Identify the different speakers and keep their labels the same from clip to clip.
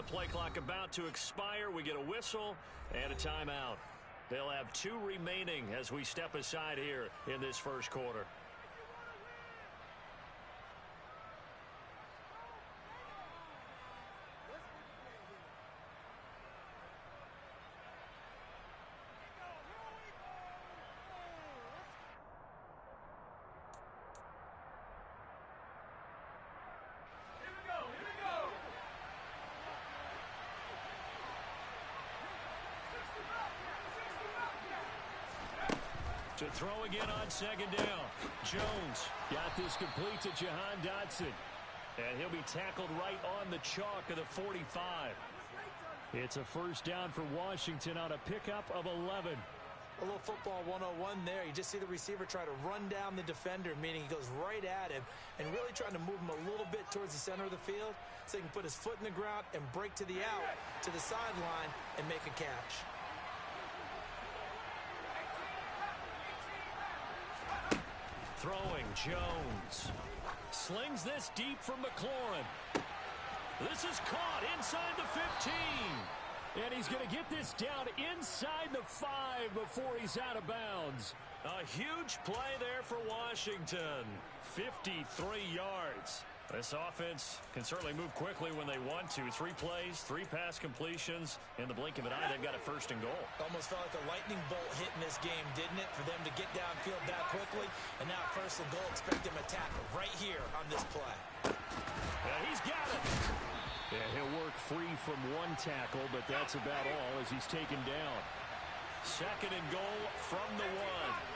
Speaker 1: the play clock about to expire. We get a whistle and a timeout. They'll have 2 remaining as we step aside here in this first quarter. To throw again on second down. Jones got this complete to Jahan Dotson. And he'll be tackled right on the chalk of the 45. It's a first down for Washington on a pickup of 11.
Speaker 2: A little football 101 there. You just see the receiver try to run down the defender, meaning he goes right at him and really trying to move him a little bit towards the center of the field so he can put his foot in the ground and break to the out, to the sideline, and make a catch.
Speaker 1: Throwing, Jones. Slings this deep from McLaurin. This is caught inside the 15. And he's going to get this down inside the 5 before he's out of bounds. A huge play there for Washington. 53 yards. This offense can certainly move quickly when they want to. 3 plays, 3 pass completions. In the blink of an eye, they've got a first and goal.
Speaker 2: Almost felt like a lightning bolt hit in this game, didn't it? For them to get downfield that quickly. And now first and goal, expect them to tackle right here on this play.
Speaker 1: Yeah, he's got it. Yeah, he'll work free from 1 tackle, but that's about all as he's taken down. Second and goal from the 1.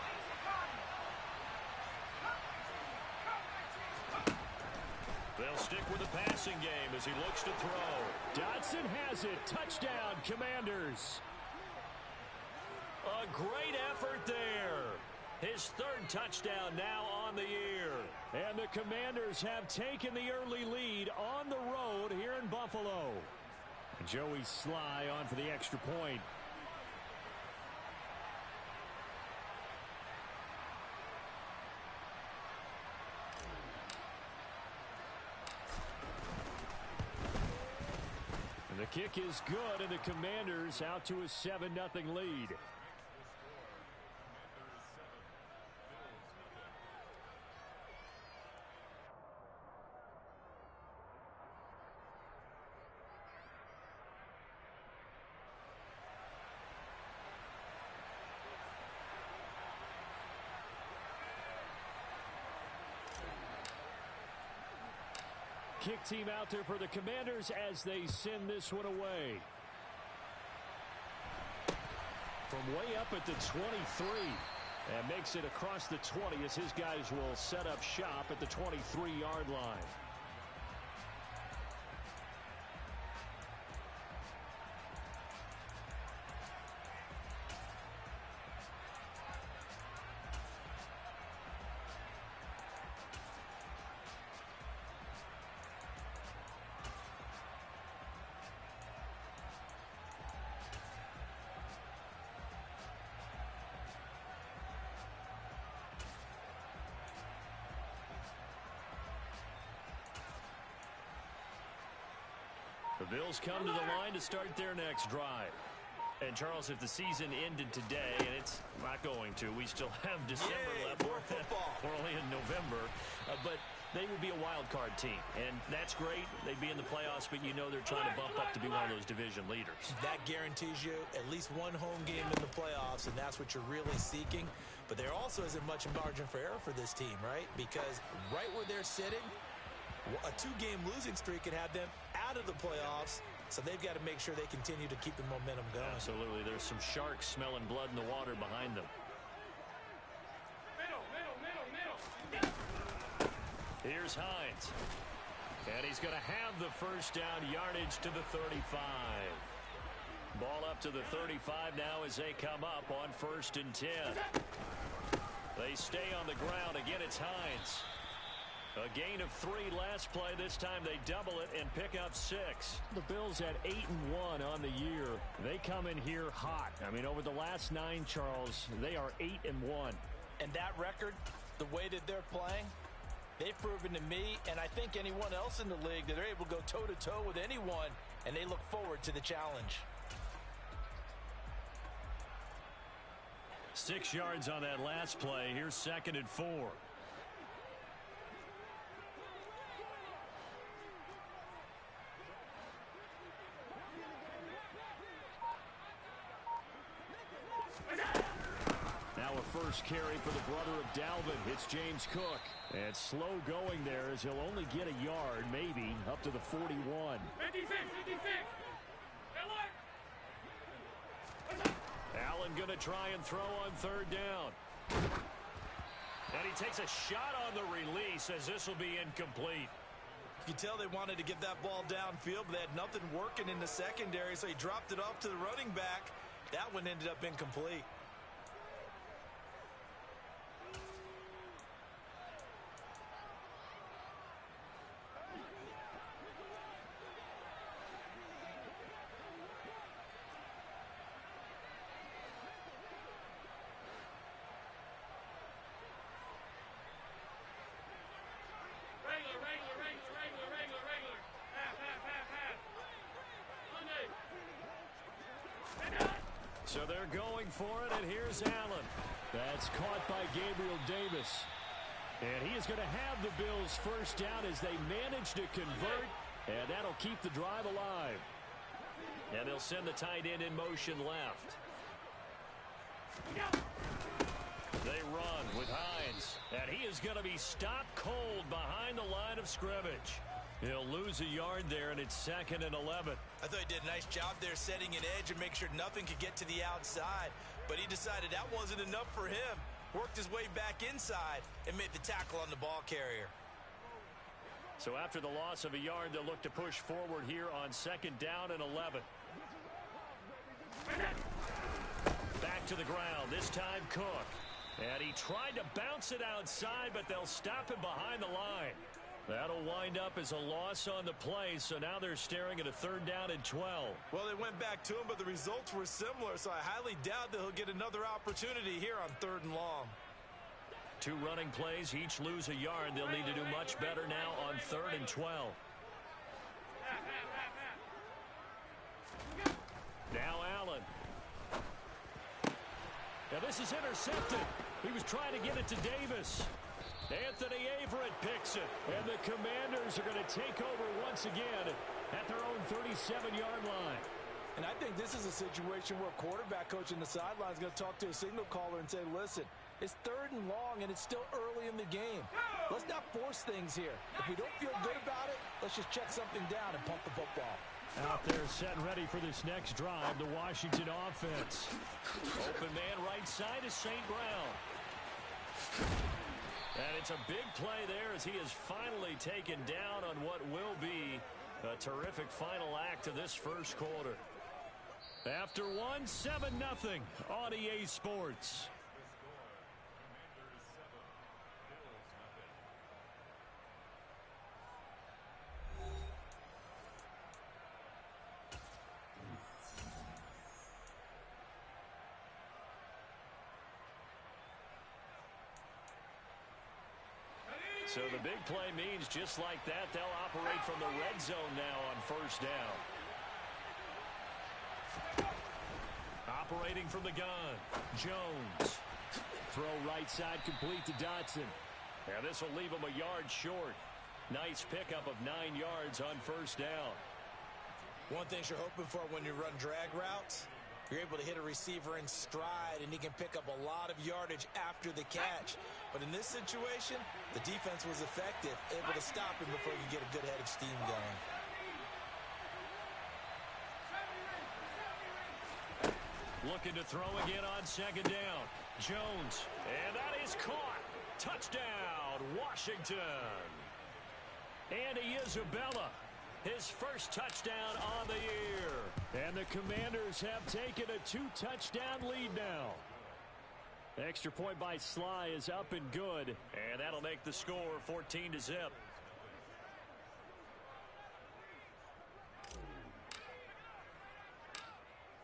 Speaker 1: They'll stick with the passing game as he looks to throw.
Speaker 3: Dotson has it. Touchdown, Commanders.
Speaker 1: A great effort there. His 3rd touchdown now on the year.
Speaker 3: And the Commanders have taken the early lead on the road here in Buffalo. Joey Sly on for the extra point. And the kick is good, and the Commanders out to a 7-0 lead. Kick team out there for the Commanders as they send this one away. From way up at the 23. And makes it across the 20 as his guys will set up shop at the 23-yard line. The Bills come to the line to start their next drive. And, Charles, if the season ended today, and it's not going to, we still have December left.
Speaker 2: More football.
Speaker 1: We're only in November. But they would be a wild card team. And that's great. They'd be in the playoffs, but you know they're trying to bump up to be one of those division leaders.
Speaker 2: That guarantees you at least 1 home game in the playoffs, and that's what you're really seeking. But there also isn't much margin for error for this team, right? Because right where they're sitting, a 2-game losing streak could have them out of the playoffs, so they've got to make sure they continue to keep the momentum going.
Speaker 1: Absolutely. There's some sharks smelling blood in the water behind them. Middle. Here's Hines. And he's going to have the first down, yardage to the 35. Ball up to the 35 now as they come up on 1st and 10. They stay on the ground. Again, it's Hines. A gain of 3 last play. This time they double it and pick up 6.
Speaker 3: The Bills at 8-1 on the year. They come in here hot. I mean, over the last 9, Charles, they are 8-1.
Speaker 2: And that record, the way that they're playing, they've proven to me, and I think anyone else in the league, that they're able to go toe-to-toe with anyone and they look forward to the challenge.
Speaker 1: 6 yards on that last play. Here's 2nd and 4. Now a first carry for the brother of Dalvin. It's James Cook. And slow going there as he'll only get a yard, maybe, up to the 41.
Speaker 4: 56.
Speaker 1: Allen going to try and throw on 3rd down. And he takes a shot on the release as this will be incomplete.
Speaker 2: You can tell they wanted to get that ball downfield, but they had nothing working in the secondary, so he dropped it off to the running back. That one ended up incomplete.
Speaker 4: Regular. Half.
Speaker 1: So they're going for it, and here's Allen. That's caught by Gabriel Davis. And he is going to have the Bills first down as they manage to convert, and that'll keep the drive alive. And they'll send the tight end in motion left. They run with Hines, and he is going to be stopped cold behind the line of scrimmage. He'll lose a yard there, and it's 2nd and 11.
Speaker 2: I thought he did a nice job there setting an edge and make sure nothing could get to the outside. But he decided that wasn't enough for him. Worked his way back inside and made the tackle on the ball carrier.
Speaker 1: So after the loss of a yard, they'll look to push forward here on 2nd down and 11. Back to the ground, this time Cook. And he tried to bounce it outside, but they'll stop him behind the line. That'll wind up as a loss on the play, so now they're staring at a 3rd down and 12.
Speaker 2: Well, they went back to him, but the results were similar, so I highly doubt that he'll get another opportunity here on 3rd and long.
Speaker 1: 2 running plays, each lose a yard. They'll need to do much better now on 3rd and 12. Now Allen. Now this is intercepted. He was trying to get it to Davis. Anthony Averett picks it, and the Commanders are going to take over once again at their own 37-yard line.
Speaker 2: And I think this is a situation where a quarterback coach in the sideline is going to talk to a signal caller and say, listen, it's 3rd and long, and it's still early in the game. Let's not force things here. If we don't feel good about it, let's just check something down and pump the football.
Speaker 1: Out there set and ready for this next drive, the Washington offense. Open man right side is St. Brown. And it's a big play there as he is finally taken down on what will be a terrific final act of this first quarter. After 7-0 on EA Sports. So the big play means just like that, they'll operate from the red zone now on 1st down. Operating from the gun, Jones. Throw right side complete to Dotson. And this will leave him a yard short. Nice pickup of 9 yards on 1st down.
Speaker 2: One thing you're hoping for when you run drag routes, you're able to hit a receiver in stride, and he can pick up a lot of yardage after the catch. But in this situation, the defense was effective, able to stop him before he could get a good head of steam going.
Speaker 1: Looking to throw again on 2nd down. Jones, and that is caught. Touchdown, Washington. Andy Isabella, his first touchdown on the year. And the Commanders have taken a 2-touchdown lead now. Extra point by Sly is up and good, and that'll make the score 14-0.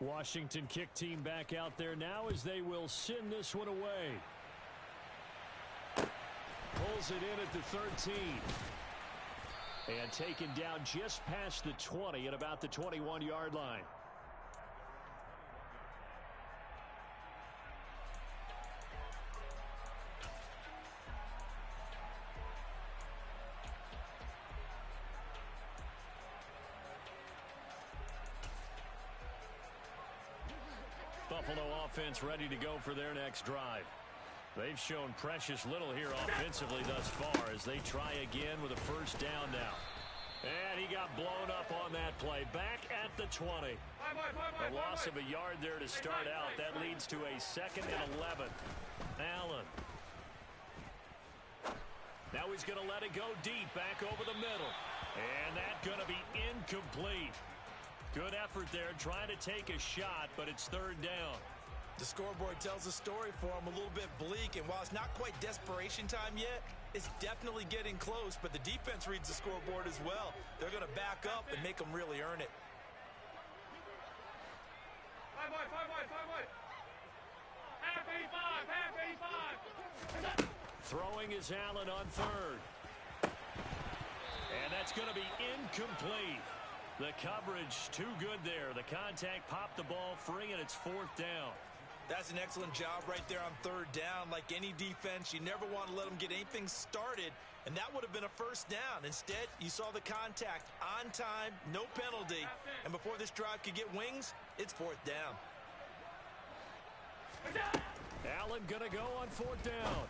Speaker 1: Washington kick team back out there now as they will send this one away. Pulls it in at the 13. And taken down just past the 20 at about the 21-yard line. Buffalo offense ready to go for their next drive. They've shown precious little here offensively thus far as they try again with a first down now. And he got blown up on that play. Back at the 20. A loss of a yard there to start out. That leads to a 2nd and 11. Allen. Now he's going to let it go deep back over the middle. And that's going to be incomplete. Good effort there trying to take a shot, but it's 3rd down.
Speaker 2: The scoreboard tells a story for him, a little bit bleak, and while it's not quite desperation time yet, it's definitely getting close, but the defense reads the scoreboard as well. They're going to back up and make them really earn it.
Speaker 4: Five wide. Half 85.
Speaker 1: Throwing is Allen on 3rd. And that's going to be incomplete. The coverage too good there. The contact popped the ball free, and it's 4th down.
Speaker 2: That's an excellent job right there on 3rd down. Like any defense, you never want to let them get anything started, and that would have been a first down. Instead, you saw the contact on time, no penalty, and before this drive could get wings, it's 4th down.
Speaker 1: Allen going to go on 4th down.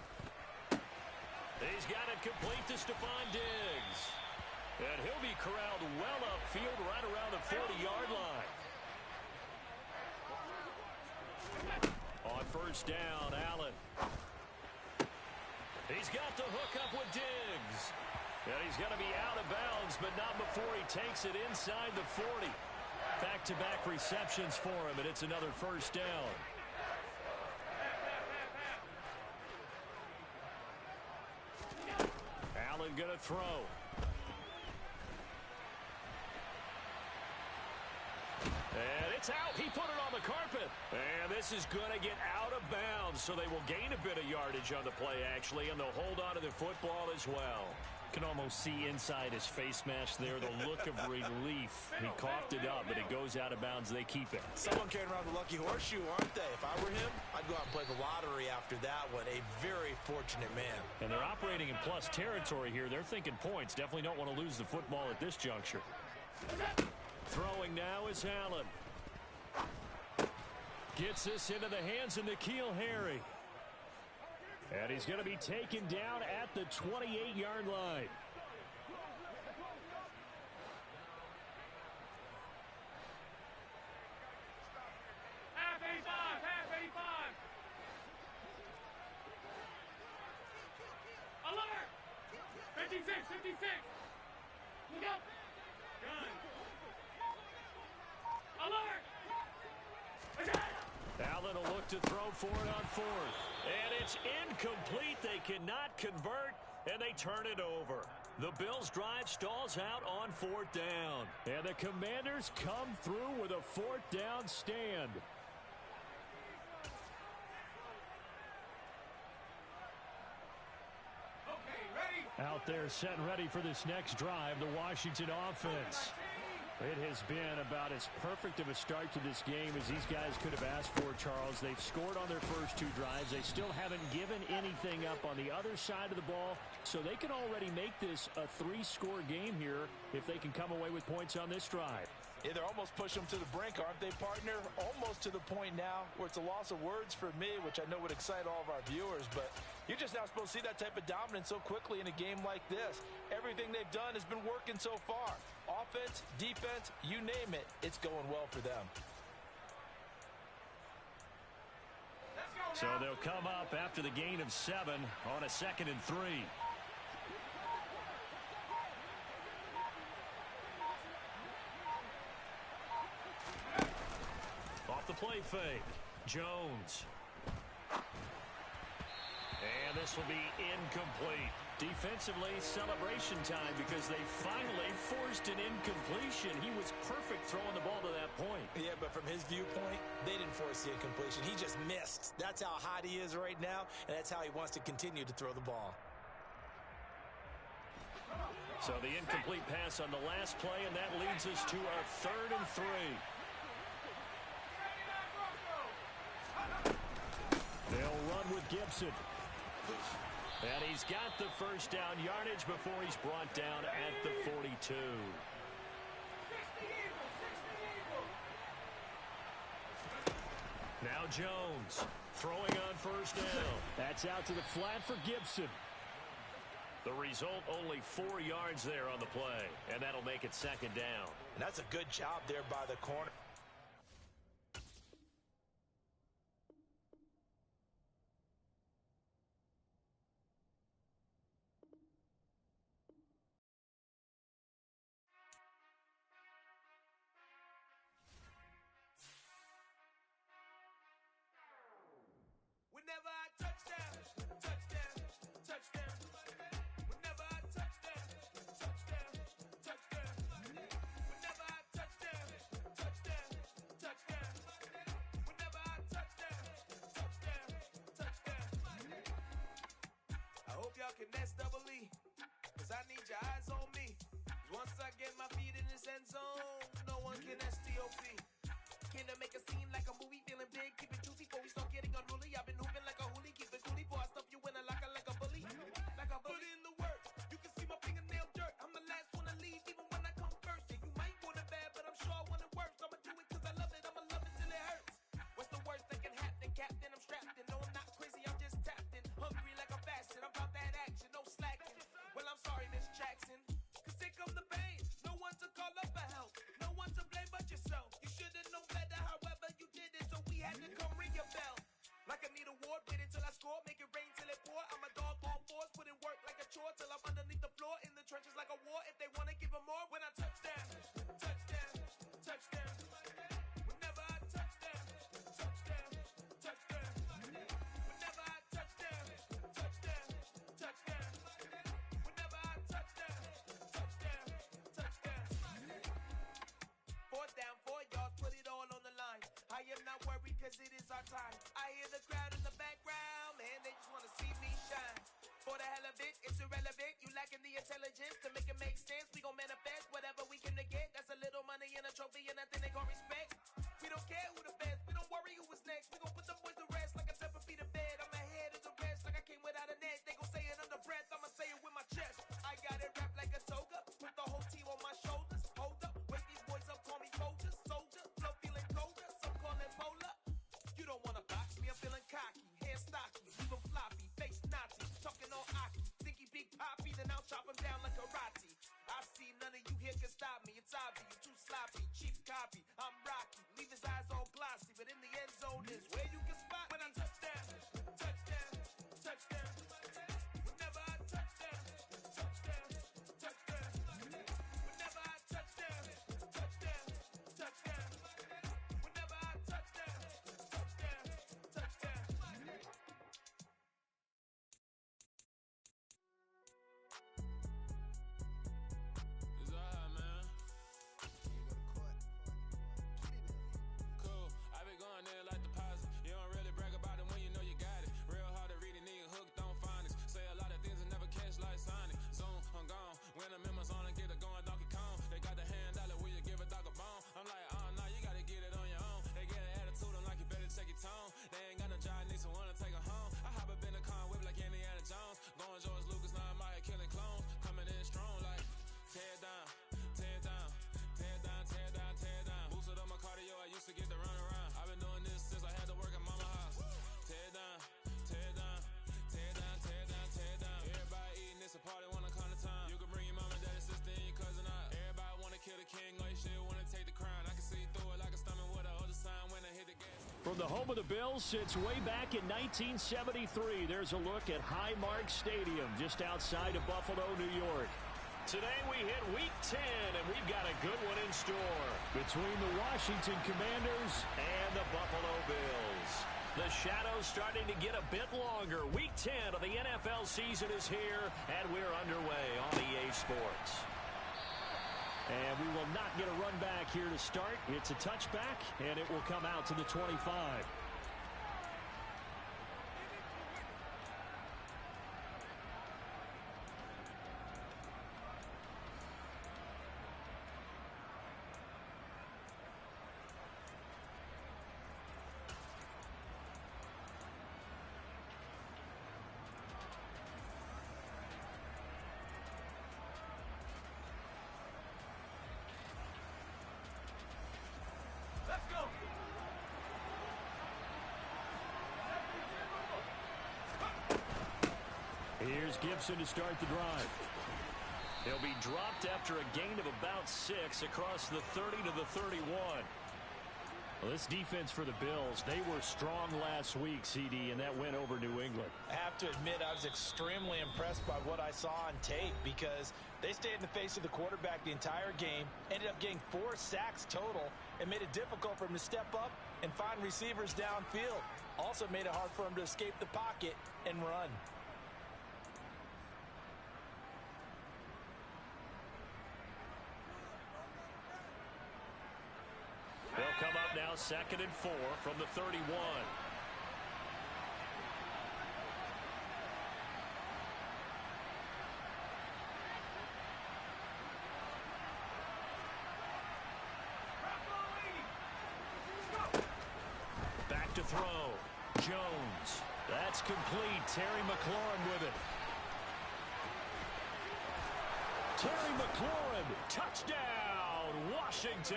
Speaker 1: He's got it complete to Stephon Diggs. And he'll be corralled well upfield right around the 40-yard line. On first down, Allen. He's got the hook up with Diggs. And he's going to be out of bounds, but not before he takes it inside the 40. Back-to-back receptions for him, and it's another first down. Allen going to throw. And it's out. He put it on the carpet. And this is going to get out of bounds, so they will gain a bit of yardage on the play, actually, and they'll hold on to the football as well. Can almost see inside his face mask there the look of relief. He coughed it up, but it goes out of bounds. They keep it.
Speaker 2: Someone carrying around the lucky horseshoe, aren't they? If I were him, I'd go out and play the lottery after that one. A very fortunate man.
Speaker 1: And they're operating in plus territory here. They're thinking points. Definitely don't want to lose the football at this juncture. Throwing now is Allen. Gets this into the hands of N'Keal Harry. And he's going to be taken down at the 28-yard line.
Speaker 4: Half 85. Alert! 56. Look out! Gun. Alert!
Speaker 1: Allen will look to throw for it on 4th. And it's incomplete. They cannot convert, and they turn it over. The Bills' drive stalls out on 4th down. And the Commanders come through with a 4th down stand.
Speaker 4: Okay, ready?
Speaker 1: Out there set and ready for this next drive, the Washington offense. It has been about as perfect of a start to this game as these guys could have asked for, Charles. They've scored on their first 2 drives. They still haven't given anything up on the other side of the ball, so they can already make this a 3-score game here if they can come away with points on this drive.
Speaker 2: Yeah, they're almost pushing them to the brink, aren't they, partner? Almost to the point now where it's a loss of words for me, which I know would excite all of our viewers, but you're just not supposed to see that type of dominance so quickly in a game like this. Everything they've done has been working so far. Offense, defense, you name it, it's going well for them.
Speaker 1: So they'll come up after the gain of 7 on a 2nd and 3. Off the play fake, Jones. And this will be incomplete. Defensively, celebration time because they finally forced an incompletion. He was perfect throwing the ball to that point.
Speaker 2: Yeah, but from his viewpoint, they didn't force the incompletion. He just missed. That's how hot he is right now, and that's how he wants to continue to throw the ball.
Speaker 1: So the incomplete pass on the last play, and that leads us to our 3rd and 3. They'll run with Gibson. And he's got the first down yardage before he's brought down at the 42. Now Jones throwing on first down. That's out to the flat for Gibson. The result, only 4 yards there on the play, and that'll make it 2nd down.
Speaker 2: And that's a good job there by the corner.
Speaker 5: Whenever I touchdown, touchdown, touchdown. Whenever I touchdown, touchdown, touchdown. Whenever I touchdown, touchdown, touchdown. Whenever I touchdown, touchdown, touchdown. I hope y'all can S-double-E, 'cause I need your eyes on me. 'Cause once I get my feet in this end zone, no one can S-T-O-P. Can I make a scene like a movie, feeling big, keep it juicy before we start getting unruly. I've been hooping like a hoolie, keep it coolie before I stuff you in a locker like a bully. Like a bully. Put in the work, you can see my fingernail dirt. I'm the last one to leave, even when I come first. Yeah, you might want it bad, but I'm sure I want it worse. I'ma do it 'cause I love it, I'ma love it till it hurts. What's the worst that can happen, Captain? I'm strapped in, no I'm not crazy, I'm just tapped in. Hungry like I'm fasting, I'm about that action, no slacking. Well, I'm sorry, Miss Jackson, 'cause here come the pain. No one to call up for help, no one to blame but yourself. You should've known better, however you did it, so we had to come ring your bell. Like I need a ward, wait until I score, make it rain till it pour. I'm a dog on fours, put in work like a chore till I'm underneath the floor, in the trenches like a war. If they wanna give them more, when I touchdown, touchdown, touchdown. Whenever I touchdown, touchdown, touchdown. Whenever I touchdown, touchdown, touchdown. Whenever I touchdown, touchdown, touchdown. 4th down, 4 yards, put it all on the line. I am not worried 'cause it is our time. I hear the crowd in the background, man, they just wanna see me shine. For the hell of it, it's irrelevant. You lacking the intelligence to make it make sense. We gon' manifest whatever we can to get. That's a little money and a trophy and nothing they call respect. We don't care who the best, we don't worry who was next. We gon' put the boys to rest like a 7 feet of bed. I'm ahead of the rest like I came without a net. They gon' say it under breath, I'ma say it with my chest. I got it wrapped like a toga, put the whole team on my shoulders. Hold up, wake these boys up, call me soldier, soldier. Flow feeling colder, some call it polar. You don't wanna box me, I'm feeling cocky, hair stocky, even floppy, face Nazi, talking all aki. Think he big poppy, then I'll chop him down like karate. I see none of you here can stop me. It's obvious, you too sloppy, cheap copy. I'm Rocky, leave his eyes all glossy, but in the end zone is where you can spot when I touchdown, touchdown, touchdown. Whenever I touchdown, touchdown, touchdown. Whenever I touchdown, touchdown, touchdown. Whenever I touchdown, touchdown, touchdown.
Speaker 6: It's alright, man. Cool. I been going there like deposit. You don't really brag about it when you know you got it. Real hard to read a nigga hooked on phonics. Say a lot of things and never catch like Sonic. Zoom, I'm gone. When the members on and get it going Donkey Kong. They got the hand dollar, will you give a dog a bone? I'm like, oh no, you gotta get it on your own. They get an attitude, I'm like, you better check your tone. They ain't got no job, need someone to take her home. I hop up in the car and whip like Indiana Jones. Going George Lucas, now I'm out here killing clones. Coming in strong like, tear down, tear down, tear down, tear down, tear down. Boosted up my cardio, I used to get to run around. I've been doing this since I had to work at mama house. Tear down, tear down, tear down, tear down, tear down. Everybody eating this a party when I come to town. You can bring your mama, daddy, sister, and your cousin out. Everybody wanna kill the king, or you shit wanna take the crown. I can see through it like a stomach with a other sign when I hit the gas.
Speaker 1: From the home of the Bills since way back in 1973, there's a look at Highmark Stadium just outside of Buffalo, New York. Today we hit Week 10, and we've got a good one in store between the Washington Commanders and the Buffalo Bills. The shadow's starting to get a bit longer. Week 10 of the NFL season is here, and we're underway on EA Sports. And we will not get a run back here to start. It's a touchback, and it will come out to the 25. Here's Gibson to start the drive. He'll be dropped after a gain of about 6 across the 30 to the 31. Well, this defense for the Bills, they were strong last week, CD, and that went over New England.
Speaker 2: I have to admit, I was extremely impressed by what I saw on tape because they stayed in the face of the quarterback the entire game, ended up getting 4 sacks total, and made it difficult for him to step up and find receivers downfield. Also made it hard for him to escape the pocket and run.
Speaker 1: They'll come up now 2nd and 4 from the 31. Back to throw. Jones. That's complete. Terry McLaurin with it. Terry McLaurin. Touchdown, Washington.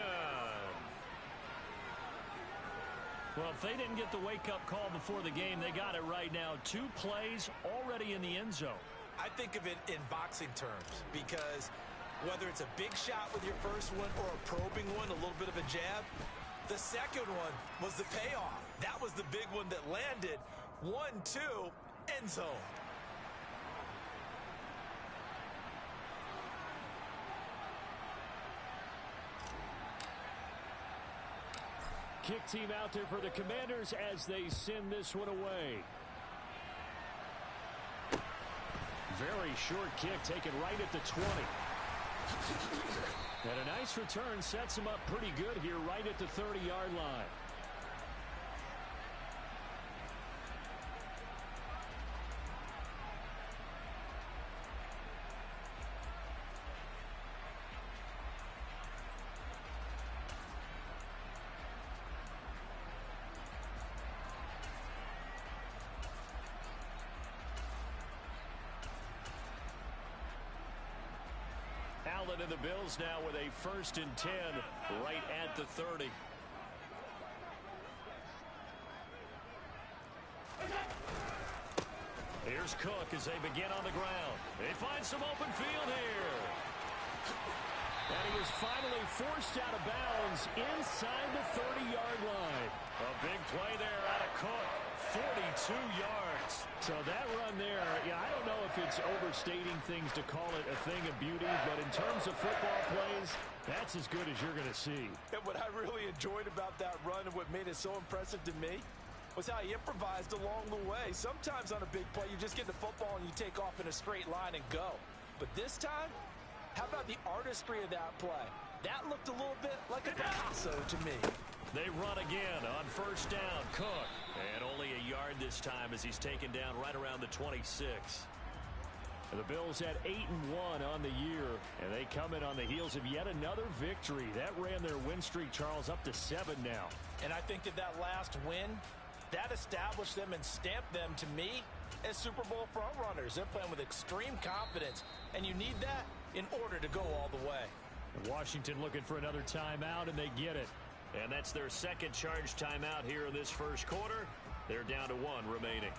Speaker 1: Well, if they didn't get the wake-up call before the game, they got it right now. 2 plays already in the end zone.
Speaker 2: I think of it in boxing terms because whether it's a big shot with your first one or a probing one, a little bit of a jab, the second one was the payoff. That was the big one that landed. 1-2, end zone.
Speaker 1: Kick team out there for the Commanders as they send this one away. Very short kick taken right at the 20. And a nice return sets him up pretty good here right at the 30-yard line. Allen and the Bills now with a 1st and 10 right at the 30. Here's Cook as they begin on the ground. They find some open field here. And he was finally forced out of bounds inside the 30-yard line. A big play there out of Cook. 42 yards. So that run there, yeah, I don't know if it's overstating things to call it a thing of beauty, but in terms of football plays, that's as good as you're going to see.
Speaker 2: And what I really enjoyed about that run and what made it so impressive to me was how he improvised along the way. Sometimes on a big play, you just get the football and you take off in a straight line and go. But this time, how about the artistry of that play? That looked a little bit like a Picasso to me.
Speaker 1: They run again on 1st down. Cook. And only a yard this time as he's taken down right around the 26. The Bills at 8-1 on the year, and they come in on the heels of yet another victory. That ran their win streak, Charles, up to 7 now.
Speaker 2: And I think that last win, that established them and stamped them, to me, as Super Bowl frontrunners. They're playing with extreme confidence, and you need that in order to go all the way.
Speaker 1: Washington looking for another timeout, and they get it. And that's their 2nd charge timeout here in this 1st quarter. They're down to 1 remaining.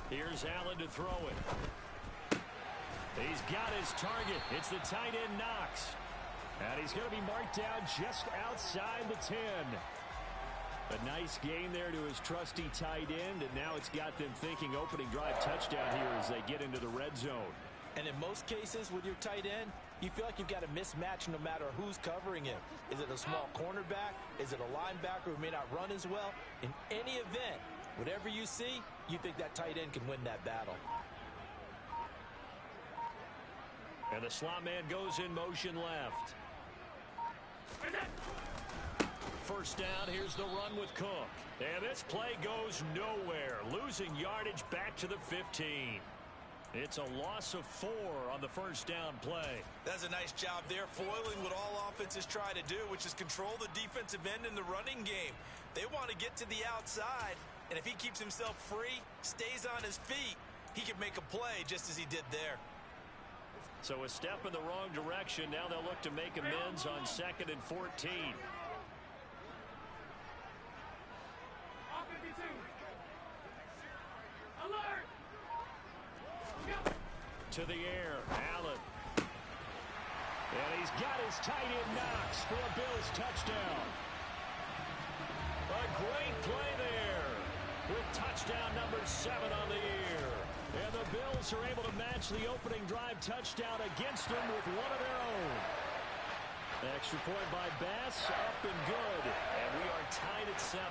Speaker 1: Here's Allen to throw it. He's got his target. It's the tight end Knox. And he's going to be marked down just outside the 10. A nice gain there to his trusty tight end, and now it's got them thinking opening drive touchdown here as they get into the red zone.
Speaker 2: And in most cases with your tight end, you feel like you've got a mismatch no matter who's covering him. Is it a small cornerback? Is it a linebacker who may not run as well? In any event, whatever you see, you think that tight end can win that battle.
Speaker 1: And the slot man goes in motion left. 1st down, here's the run with Cook. And this play goes nowhere, losing yardage back to the 15. It's a loss of 4 on the first down play.
Speaker 2: That's a nice job there, foiling what all offenses try to do, which is control the defensive end in the running game. They want to get to the outside, and if he keeps himself free, stays on his feet, he can make a play just as he did there.
Speaker 1: So a step in the wrong direction. Now they'll look to make amends on 2nd and 14.
Speaker 4: Alert!
Speaker 1: To the air, Allen. And he's got his tight end Knox for a Bills touchdown. A great play there with touchdown number 7 on the year. And the Bills are able to match the opening drive touchdown against them with one of their own. Extra point by Bass, up and good. And we are tied at 7.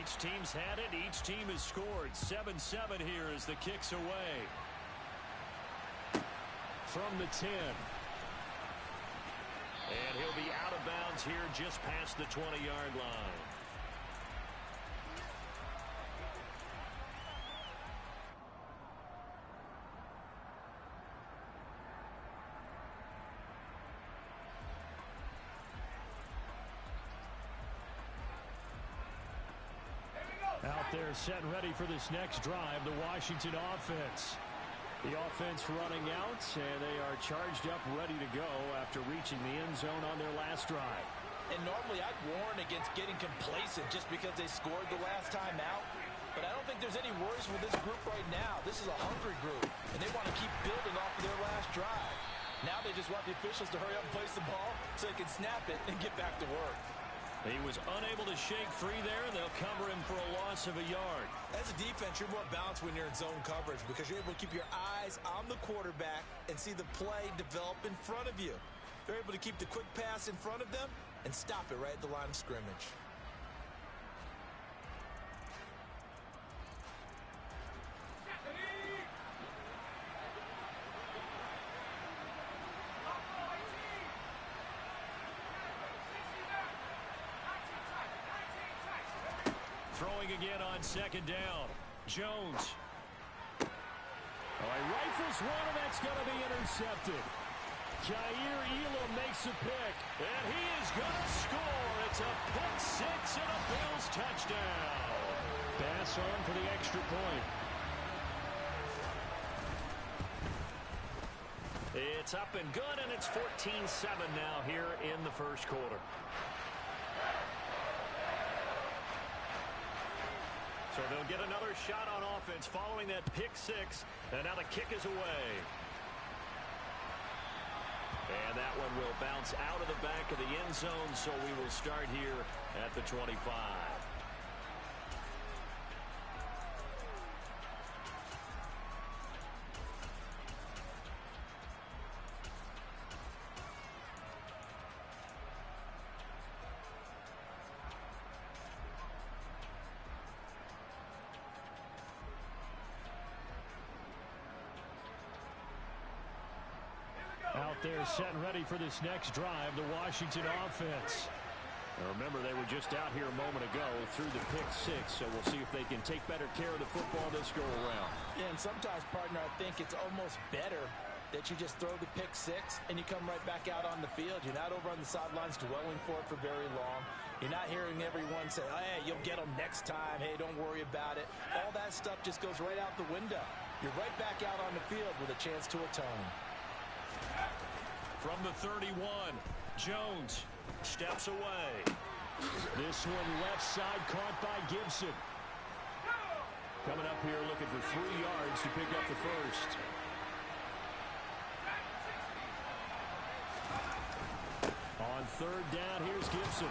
Speaker 1: Each team's had it. Each team has scored. 7-7 here as the kick's away. From the 10. And he'll be out of bounds here just past the 20-yard line. Out there set and ready for this next drive, the Washington offense. The offense running out, and they are charged up, ready to go after reaching the end zone on their last drive.
Speaker 2: And normally I'd warn against getting complacent just because they scored the last time out. But I don't think there's any worries with this group right now. This is a hungry group, and they want to keep building off of their last drive. Now they just want the officials to hurry up and place the ball so they can snap it and get back to work.
Speaker 1: He was unable to shake free there. They'll cover him for a loss of a yard.
Speaker 2: As a defense, you're more balanced when you're in zone coverage because you're able to keep your eyes on the quarterback and see the play develop in front of you. They're able to keep the quick pass in front of them and stop it right at the line of scrimmage.
Speaker 1: Throwing again on 2nd down. Jones. Oh, he rifles one, and that's going to be intercepted. Jair Elam makes a pick, and he is going to score. It's a pick 6 and a Bills touchdown. Pass on for the extra point. It's up and good, and it's 14-7 now here in the first quarter. So they'll get another shot on offense following that pick 6. And now the kick is away. And that one will bounce out of the back of the end zone. So we will start here at the 25. Out there set and ready for this next drive, the Washington offense. Now remember, they were just out here a moment ago through the pick 6, so we'll see if they can take better care of the football this go-around.
Speaker 2: Yeah, and sometimes, partner, I think it's almost better that you just throw the pick 6 and you come right back out on the field. You're not over on the sidelines dwelling for it for very long. You're not hearing everyone say, oh, hey, you'll get them next time. Hey, don't worry about it. All that stuff just goes right out the window. You're right back out on the field with a chance to atone.
Speaker 1: From the 31, Jones steps away. This one left side caught by Gibson. Coming up here looking for 3 yards to pick up the first. On 3rd down, here's Gibson.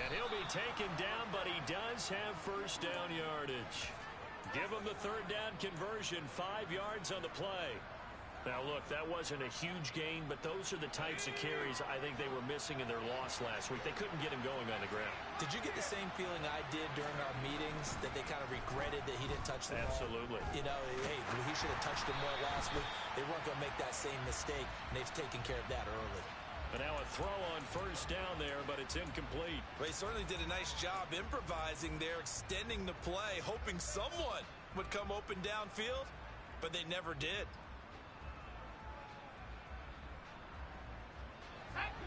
Speaker 1: And he'll be taken down, but he does have first down yardage. Give him the 3rd down conversion, 5 yards on the play. Now, look, that wasn't a huge gain, but those are the types of carries I think they were missing in their loss last week. They couldn't get him going on the ground.
Speaker 2: Did you get the same feeling I did during our meetings, that they kind of regretted that he didn't touch the ball?
Speaker 1: Absolutely.
Speaker 2: You know, hey, he should have touched him more last week. They weren't going to make that same mistake, and they've taken care of that early.
Speaker 1: And now a throw on first down there, but it's incomplete.
Speaker 2: Well, he certainly did a nice job improvising there, extending the play, hoping someone would come open downfield, but they never did.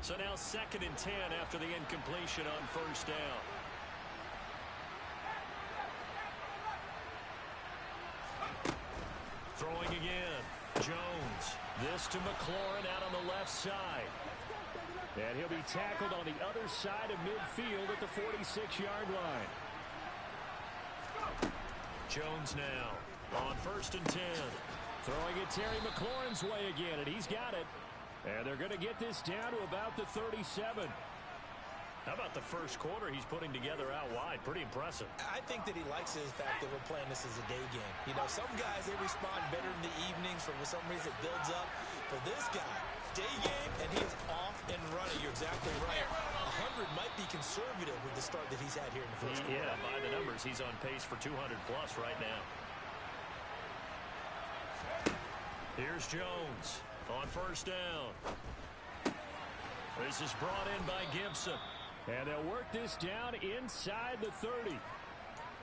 Speaker 1: So now 2nd and 10 after the incompletion on first down. Throwing again. Jones. This to McLaurin out on the left side. And he'll be tackled on the other side of midfield at the 46-yard line. Jones now on 1st and 10. Throwing it Terry McLaurin's way again, and he's got it. And they're going to get this down to about the 37. How about the first quarter he's putting together out wide? Pretty impressive.
Speaker 2: I think that he likes the fact that we're playing this as a day game. You know, some guys, they respond better in the evenings. For some reason, it builds up. For this guy, day game, and he is off and running. You're exactly right. 100 might be conservative with the start that he's had here in the first quarter.
Speaker 1: Yeah, by the numbers, he's on pace for 200-plus right now. Here's Jones on first down. This is brought in by Gibson. And they'll work this down inside the 30.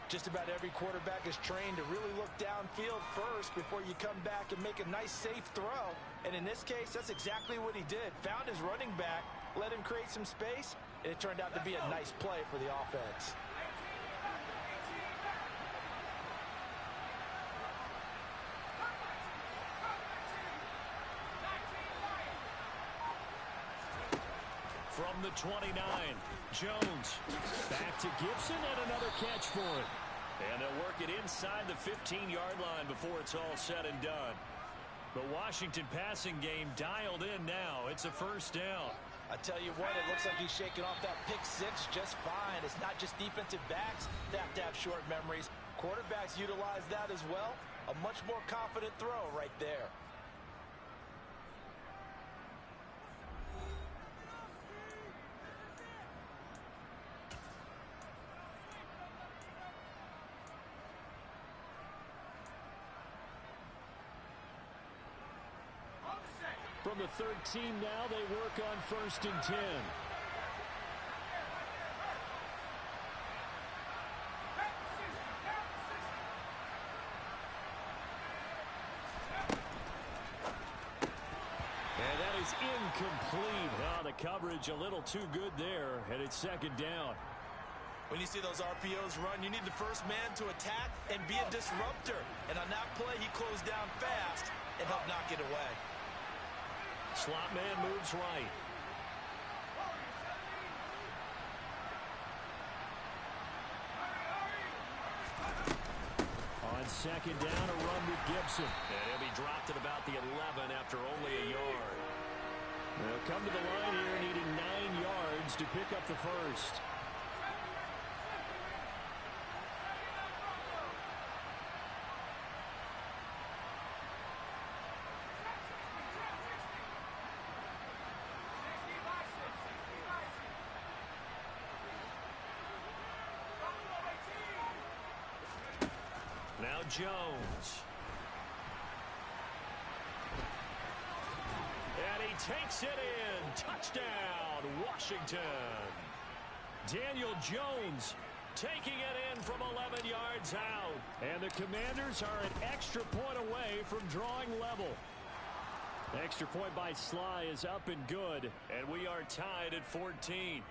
Speaker 2: Just about every quarterback is trained to really look downfield first before you come back and make a nice, safe throw. And in this case, that's exactly what he did. Found his running back, let him create some space, and it turned out to be a nice play for the offense.
Speaker 1: From the 29, Jones back to Gibson and another catch for it. And they'll work it inside the 15-yard line before it's all said and done. The Washington passing game dialed in now. It's a first down.
Speaker 2: I tell you what, it looks like he's shaking off that pick six just fine. It's not just defensive backs that have to have short memories. Quarterbacks utilize that as well. A much more confident throw right there.
Speaker 1: From the 13 now, they work on 1st and 10. And that is incomplete. Oh, the coverage a little too good there, and it's 2nd down.
Speaker 2: When you see those RPOs run, you need the first man to attack and be a disruptor. And on that play, he closed down fast and helped knock it away.
Speaker 1: Slot man moves right. On 2nd down, a run with Gibson. And he'll be dropped at about the 11 after only a yard. They'll come to the line here needing 9 yards to pick up the first. Now Jones. And he takes it in. Touchdown, Washington. Daniel Jones taking it in from 11 yards out. And the Commanders are an extra point away from drawing level. Extra point by Sly is up and good. And we are tied at 14.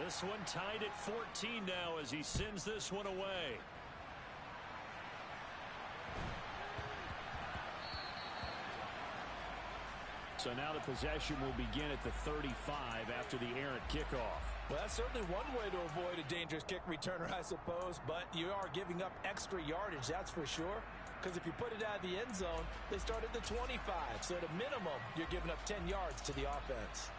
Speaker 1: This one tied at 14 now as he sends this one away. So now the possession will begin at the 35 after the errant kickoff.
Speaker 2: Well, that's certainly one way to avoid a dangerous kick returner, I suppose, but you are giving up extra yardage, that's for sure. Because if you put it out of the end zone, they start at the 25. So at a minimum, you're giving up 10 yards to the offense.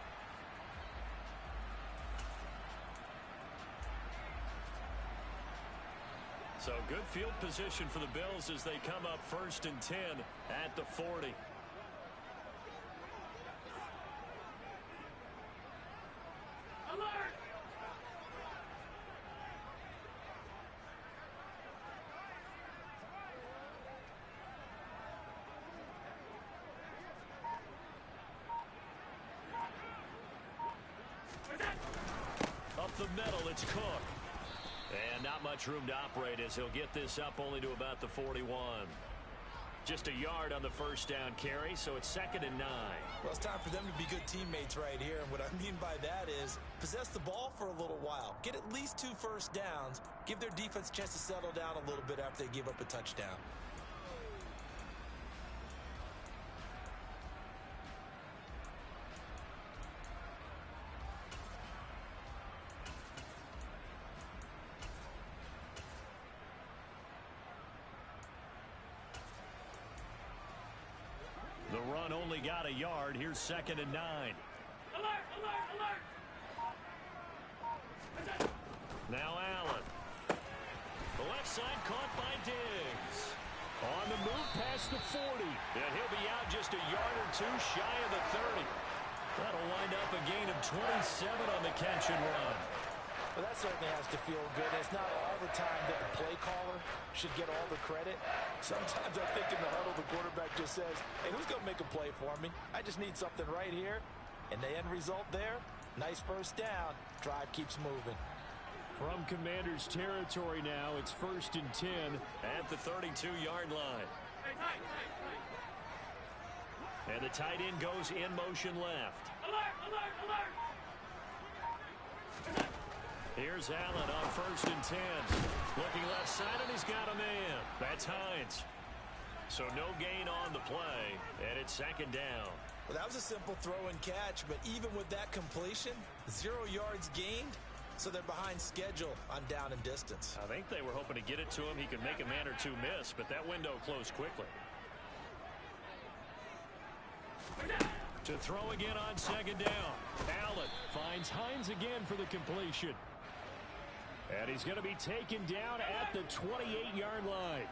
Speaker 1: So good field position for the Bills as they come up 1st and 10 at the 40.
Speaker 4: Alert!
Speaker 1: Up the middle, it's Cook. And not much room to operate as he'll get this up only to about the 41. Just a yard on the first down carry, so it's 2nd and 9.
Speaker 2: Well, it's time for them to be good teammates right here. And what I mean by that is possess the ball for a little while. Get at least 2 first downs. Give their defense a chance to settle down a little bit after they give up a touchdown.
Speaker 1: The run only got a yard. Here's 2nd and 9.
Speaker 4: Alert, alert, alert.
Speaker 1: Now Allen. The left side caught by Diggs. On the move past the 40. And he'll be out just a yard or 2 shy of the 30. That'll wind up a gain of 27 on the catch and run.
Speaker 2: Well, that certainly has to feel good. It's not all the time that the play caller should get all the credit. Sometimes I think in the huddle, the quarterback just says, hey, who's going to make a play for me? I just need something right here. And the end result there, nice first down. Drive keeps moving.
Speaker 1: From Commander's territory now, it's 1st and 10 at the 32-yard line.
Speaker 4: Hey, tight, tight, tight.
Speaker 1: And the tight end goes in motion left.
Speaker 4: Alert, alert, alert.
Speaker 1: Here's Allen on 1st and 10. Looking left side, and he's got a man. That's Hines. So no gain on the play, and it's 2nd down.
Speaker 2: Well, that was a simple throw and catch, but even with that completion, 0 yards gained, so they're behind schedule on down and distance.
Speaker 1: I think they were hoping to get it to him. He could make a man or 2 miss, but that window closed quickly. To throw again on 2nd down. Allen finds Hines again for the completion. And he's going to be taken down at the 28-yard line.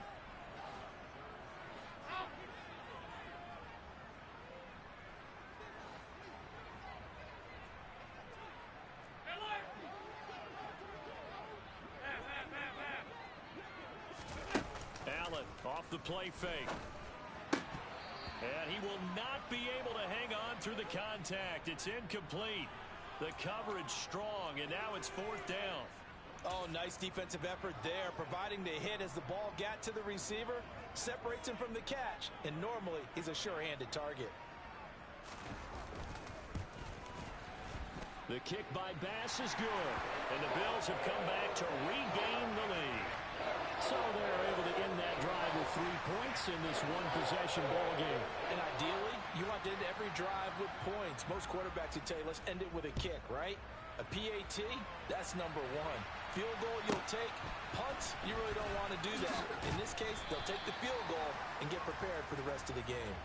Speaker 1: Allen off the play fake. And he will not be able to hang on through the contact. It's incomplete. The coverage strong, and now it's 4th down.
Speaker 2: Oh, nice defensive effort there, providing the hit as the ball got to the receiver, separates him from the catch, and normally he's a sure-handed target.
Speaker 1: The kick by Bass is good, and the Bills have come back to regain the lead. So they're able to end that drive with 3 points in this one-possession ball game.
Speaker 2: And ideally, you want to end every drive with points. Most quarterbacks would tell you, let's end it with a kick, right? A PAT, that's number 1. Field goal you'll take. Punts, you really don't want to do that. In this case, they'll take the field goal and get prepared for the rest of the game.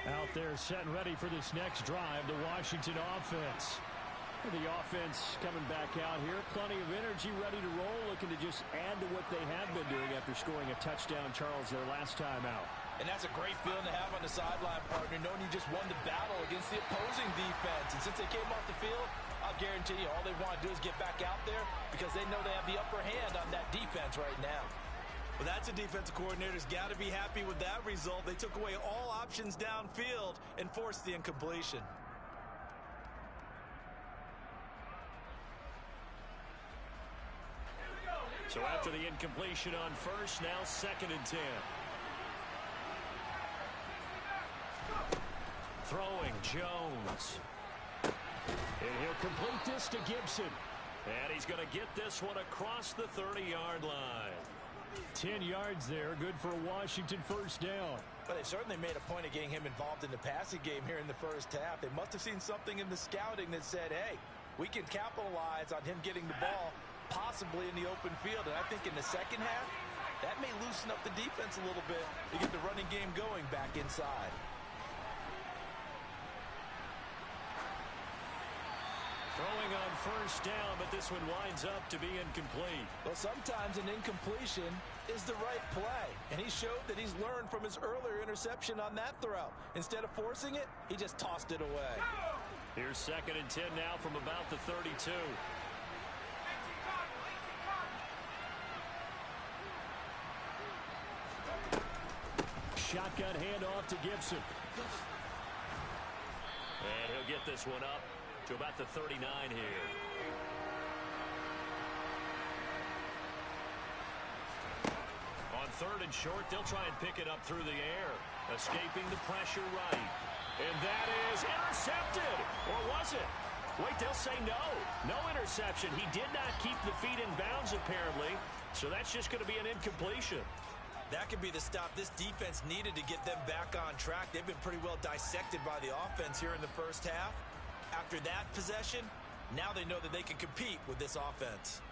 Speaker 1: Out there set and ready for this next drive, the Washington offense. The offense coming back out here. Plenty of energy, ready to roll, looking to just add to what they have been doing after scoring a touchdown, Charles, their last time out.
Speaker 2: And that's a great feeling to have on the sideline, partner, knowing you just won the battle against the opposing defense. And since they came off the field, I'll guarantee you all they want to do is get back out there because they know they have the upper hand on that defense right now. Well, that's a defensive coordinator's got to be happy with that result. They took away all options downfield and forced the incompletion.
Speaker 1: So after the incompletion on first, now 2nd and 10. Throwing Jones. And he'll complete this to Gibson. And he's going to get this one across the 30-yard line. 10 yards there, good for a Washington first down.
Speaker 2: But they certainly made a point of getting him involved in the passing game here in the first half. They must have seen something in the scouting that said, hey, we can capitalize on him getting the ball possibly in the open field. And I think in the second half, that may loosen up the defense a little bit to get the running game going back inside.
Speaker 1: Throwing on first down, but this one winds up to be incomplete.
Speaker 2: Well, sometimes an incompletion is the right play, and he showed that he's learned from his earlier interception on that throw. Instead of forcing it, he just tossed it away.
Speaker 1: Here's 2nd and 10 now from about the 32. Shotgun handoff to Gibson. And he'll get this one up to about the 39 here. On 3rd and short, they'll try and pick it up through the air. Escaping the pressure right. And that is intercepted. Or was it? Wait, they'll say no. No interception. He did not keep the feet in bounds, apparently. So that's just going to be an incompletion.
Speaker 2: That could be the stop this defense needed to get them back on track. They've been pretty well dissected by the offense here in the first half. After that possession, now they know that they can compete with this offense.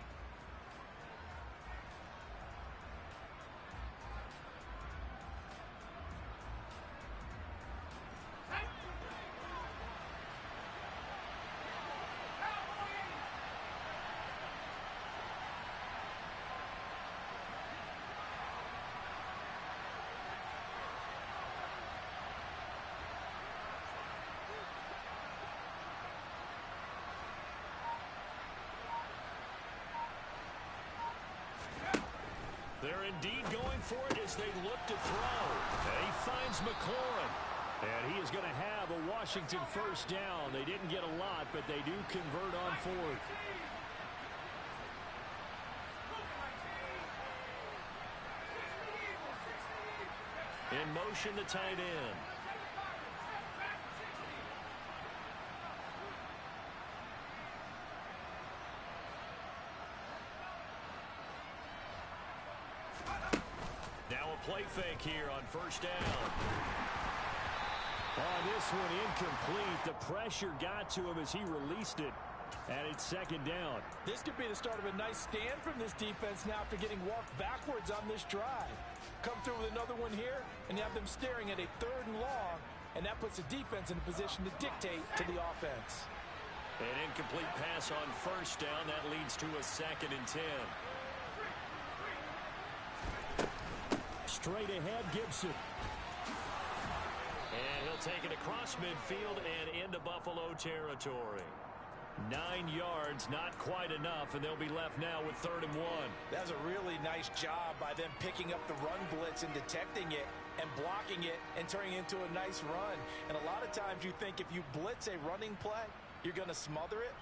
Speaker 1: They're indeed going for it as they look to throw. And he finds McLaurin. And he is going to have a Washington first down. They didn't get a lot, but they do convert on 4th. In motion, the tight end. Now a play fake here on 1st down. On this one, incomplete. The pressure got to him as he released it. And it's 2nd down.
Speaker 2: This could be the start of a nice stand from this defense now after getting walked backwards on this drive. Come through with another one here, and you have them staring at a 3rd and long, and that puts the defense in a position to dictate to the offense.
Speaker 1: An incomplete pass on 1st down. That leads to a 2nd and 10. Straight ahead, Gibson. And he'll take it across midfield and into Buffalo territory. 9 yards, not quite enough, and they'll be left now with 3rd and 1.
Speaker 2: That was a really nice job by them picking up the run blitz and detecting it and blocking it and turning it into a nice run. And a lot of times you think if you blitz a running play, you're going to smother it.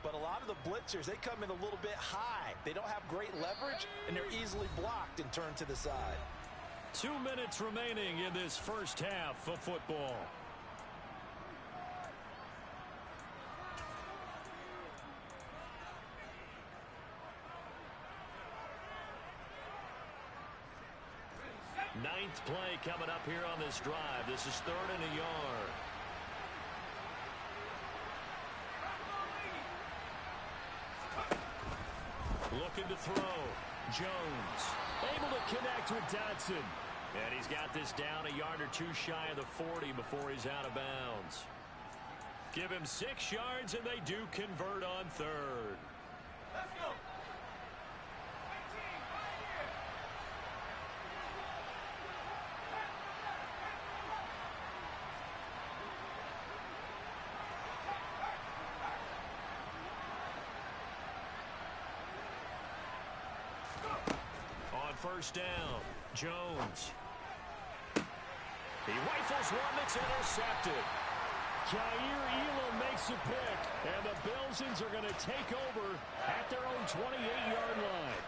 Speaker 2: But a lot of the blitzers, they come in a little bit high. They don't have great leverage, and they're easily blocked and turned to the side.
Speaker 1: 2 minutes remaining in this first half of football. Ninth play coming up here on this drive. This is 3rd and a yard. Looking to throw. Jones able to connect with Dotson. And he's got this down a yard or 2 shy of the 40 before he's out of bounds. Give him 6 yards, and they do convert on 3rd.
Speaker 4: Let's go.
Speaker 1: On 1st down, Jones. He rifles one that's intercepted. Jair Elam makes a pick, and the Bills are going to take over at their own 28-yard line.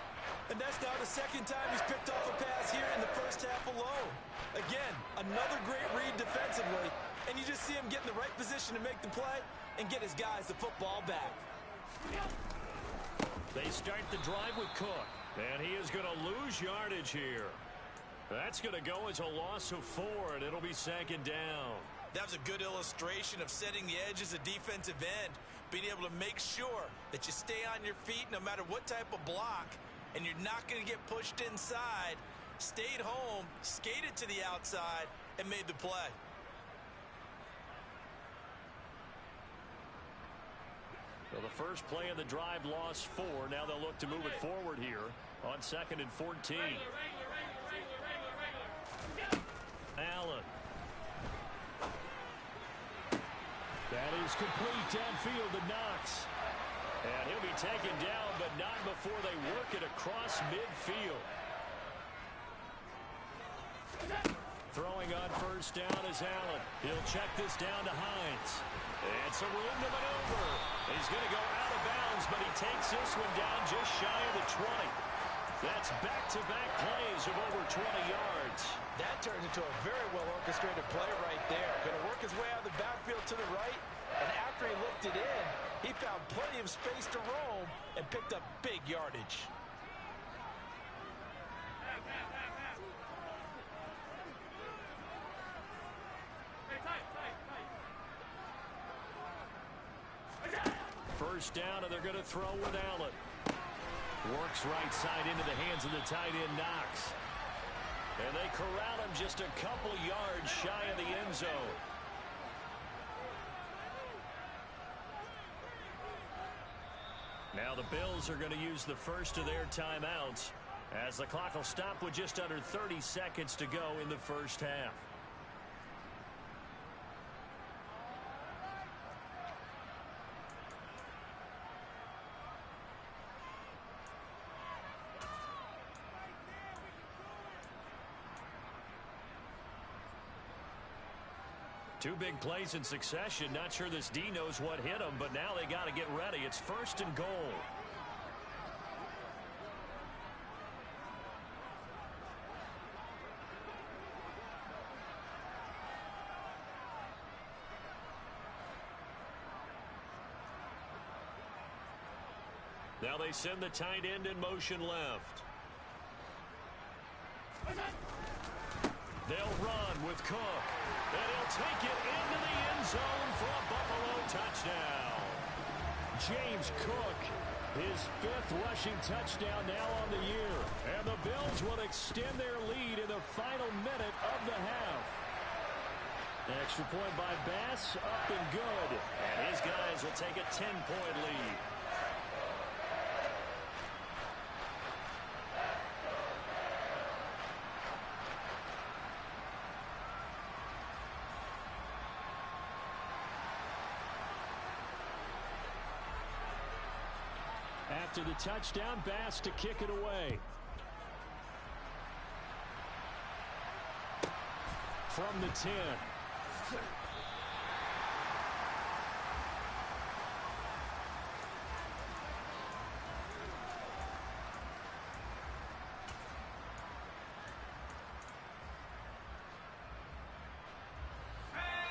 Speaker 2: And that's now the 2nd time he's picked off a pass here in the first half alone. Again, another great read defensively, and you just see him get in the right position to make the play and get his guys the football back.
Speaker 1: They start the drive with Cook, and he is going to lose yardage here. That's going to go as a loss of 4, and it'll be 2nd down.
Speaker 2: That was a good illustration of setting the edge as a defensive end, being able to make sure that you stay on your feet no matter what type of block, and you're not going to get pushed inside. Stayed home, skated to the outside, and made the play.
Speaker 1: Well, the first play of the drive lost 4. Now they'll look to move it forward here on 2nd and 14. Allen. That is complete downfield to Knox. And he'll be taken down, but not before they work it across midfield. Throwing on first down is Allen. He'll check this down to Hines. And some room to maneuver. He's going to go out of bounds, but he takes this one down just shy of the 20. That's back-to-back plays of over 20 yards.
Speaker 2: That turns into a very well-orchestrated play right there. Going to work his way out of the backfield to the right, and after he looked it in, he found plenty of space to roam and picked up big yardage.
Speaker 1: First down, and they're going to throw with Allen. Works right side into the hands of the tight end, Knox. And they corral him just a couple yards shy of the end zone. Now the Bills are going to use the first of their timeouts as the clock will stop with just under 30 seconds to go in the first half. Two big plays in succession. Not sure this D knows what hit him, but now they got to get ready. It's 1st and goal. Now they send the tight end in motion left. They'll run with Cook. And he'll take it into the end zone for a Buffalo touchdown. James Cook, his 5th rushing touchdown now on the year. And the Bills will extend their lead in the final minute of the half. Extra point by Bass, up and good. And his guys will take a 10-point lead. After the touchdown, Bass to kick it away. From the 10.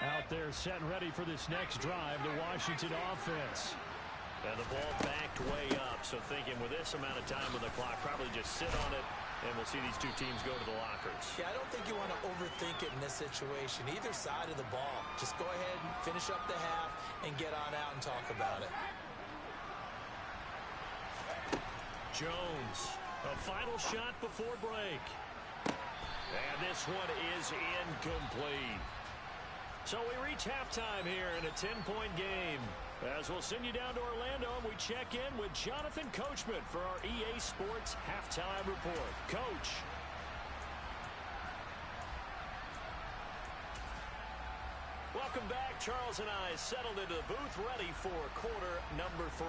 Speaker 1: Out there set and ready for this next drive, the Washington offense. And the ball backed way up, so thinking with this amount of time on the clock, probably just sit on it, and we'll see these two teams go to the lockers.
Speaker 2: Yeah, I don't think you want to overthink it in this situation, either side of the ball. Just go ahead and finish up the half and get on out and talk about it.
Speaker 1: Jones, a final shot before break. And this one is incomplete. So we reach halftime here in a 10-point game. As we'll send you down to Orlando, and we check in with Jonathan Coachman for our EA Sports Halftime Report. Coach. Welcome back. Charles and I settled into the booth, ready for quarter number 3.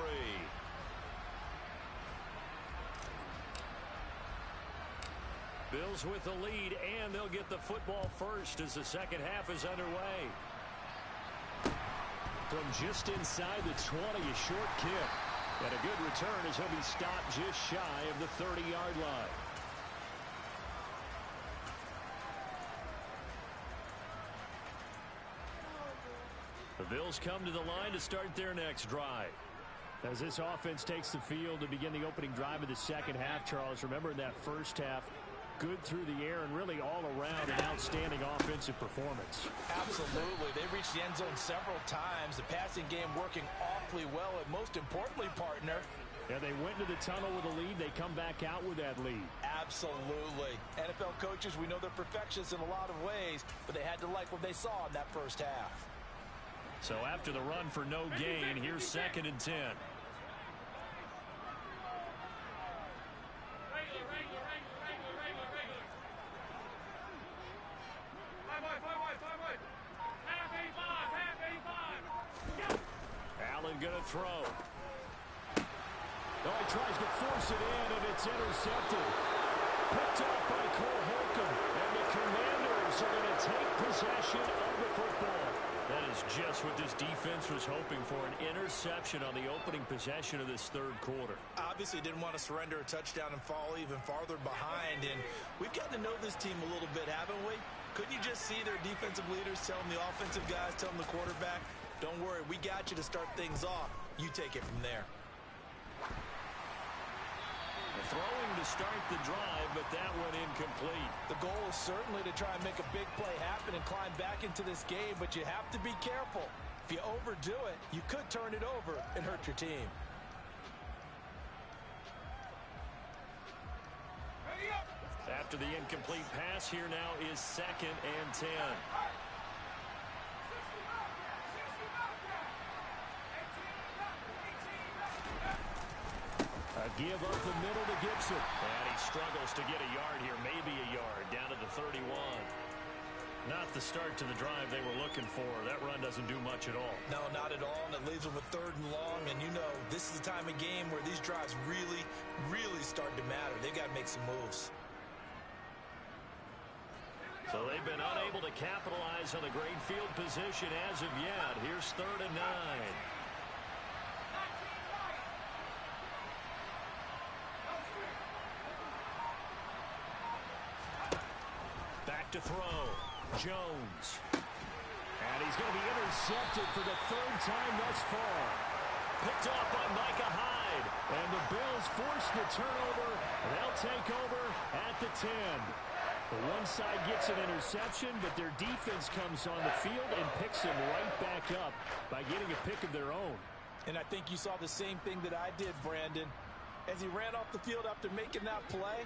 Speaker 1: Bills with the lead, and they'll get the football first as the second half is underway. From just inside the 20, a short kick. And a good return as he'll be stopped just shy of the 30-yard line. The Bills come to the line to start their next drive. As this offense takes the field to begin the opening drive of the second half, Charles, remember in that first half, good through the air and really all around an outstanding offensive performance.
Speaker 2: Absolutely. They reached the end zone several times. The passing game working awfully well, and most importantly, partner,
Speaker 1: Yeah, they went into the tunnel with a lead. They come back out with that lead.
Speaker 2: absolutely. NFL coaches, we know they're perfectionists in a lot of ways, but they had to like what they saw in that first half.
Speaker 1: So after the run for no gain, here's 2nd and 10. Allen going to throw. Oh, he tries to force it in, and it's intercepted. Picked off by Cole Holcomb, and the Commanders are going to take possession of the football. That is just what this defense was hoping for, an interception on the opening possession of this 3rd quarter.
Speaker 2: Obviously didn't want to surrender a touchdown and fall even farther behind, and we've gotten to know this team a little bit, haven't we? Couldn't you just see their defensive leaders telling the offensive guys, telling the quarterback, don't worry, we got you to start things off. You take it from there.
Speaker 1: Throwing to start the drive, but that went incomplete.
Speaker 2: The goal is certainly to try and make a big play happen and climb back into this game, but you have to be careful. If you overdo it, you could turn it over and hurt your team.
Speaker 1: After the incomplete pass, here now is 2nd and 10. A give up the middle to Gibson. And he struggles to get a yard here, maybe a yard, down to the 31. Not the start to the drive they were looking for. That run doesn't do much at all.
Speaker 2: No, not at all, and it leaves them with 3rd and long, and you know this is the time of game where these drives really, really start to matter. They've got to make some moves.
Speaker 1: So they've been unable to capitalize on the great field position as of yet. Here's 3rd and 9. Back to throw. Jones. And he's going to be intercepted for the 3rd time thus far. Picked off by Micah Hyde. And the Bills force the turnover. They'll take over at the 10. The one side gets an interception, but their defense comes on the field and picks him right back up by getting a pick of their own.
Speaker 2: And I think you saw the same thing that I did, Brandon. As he ran off the field after making that play,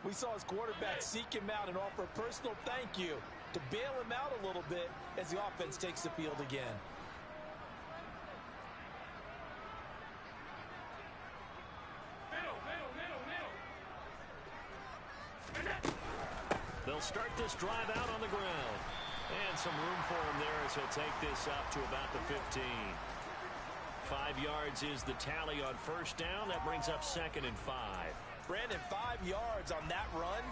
Speaker 2: we saw his quarterback seek him out and offer a personal thank you to bail him out a little bit as the offense takes the field again.
Speaker 1: They'll start this drive out on the ground. And some room for him there as he'll take this up to about the 15. 5 yards is the tally on 1st down. That brings up 2nd and 5.
Speaker 2: Brandon, 5 yards on that run.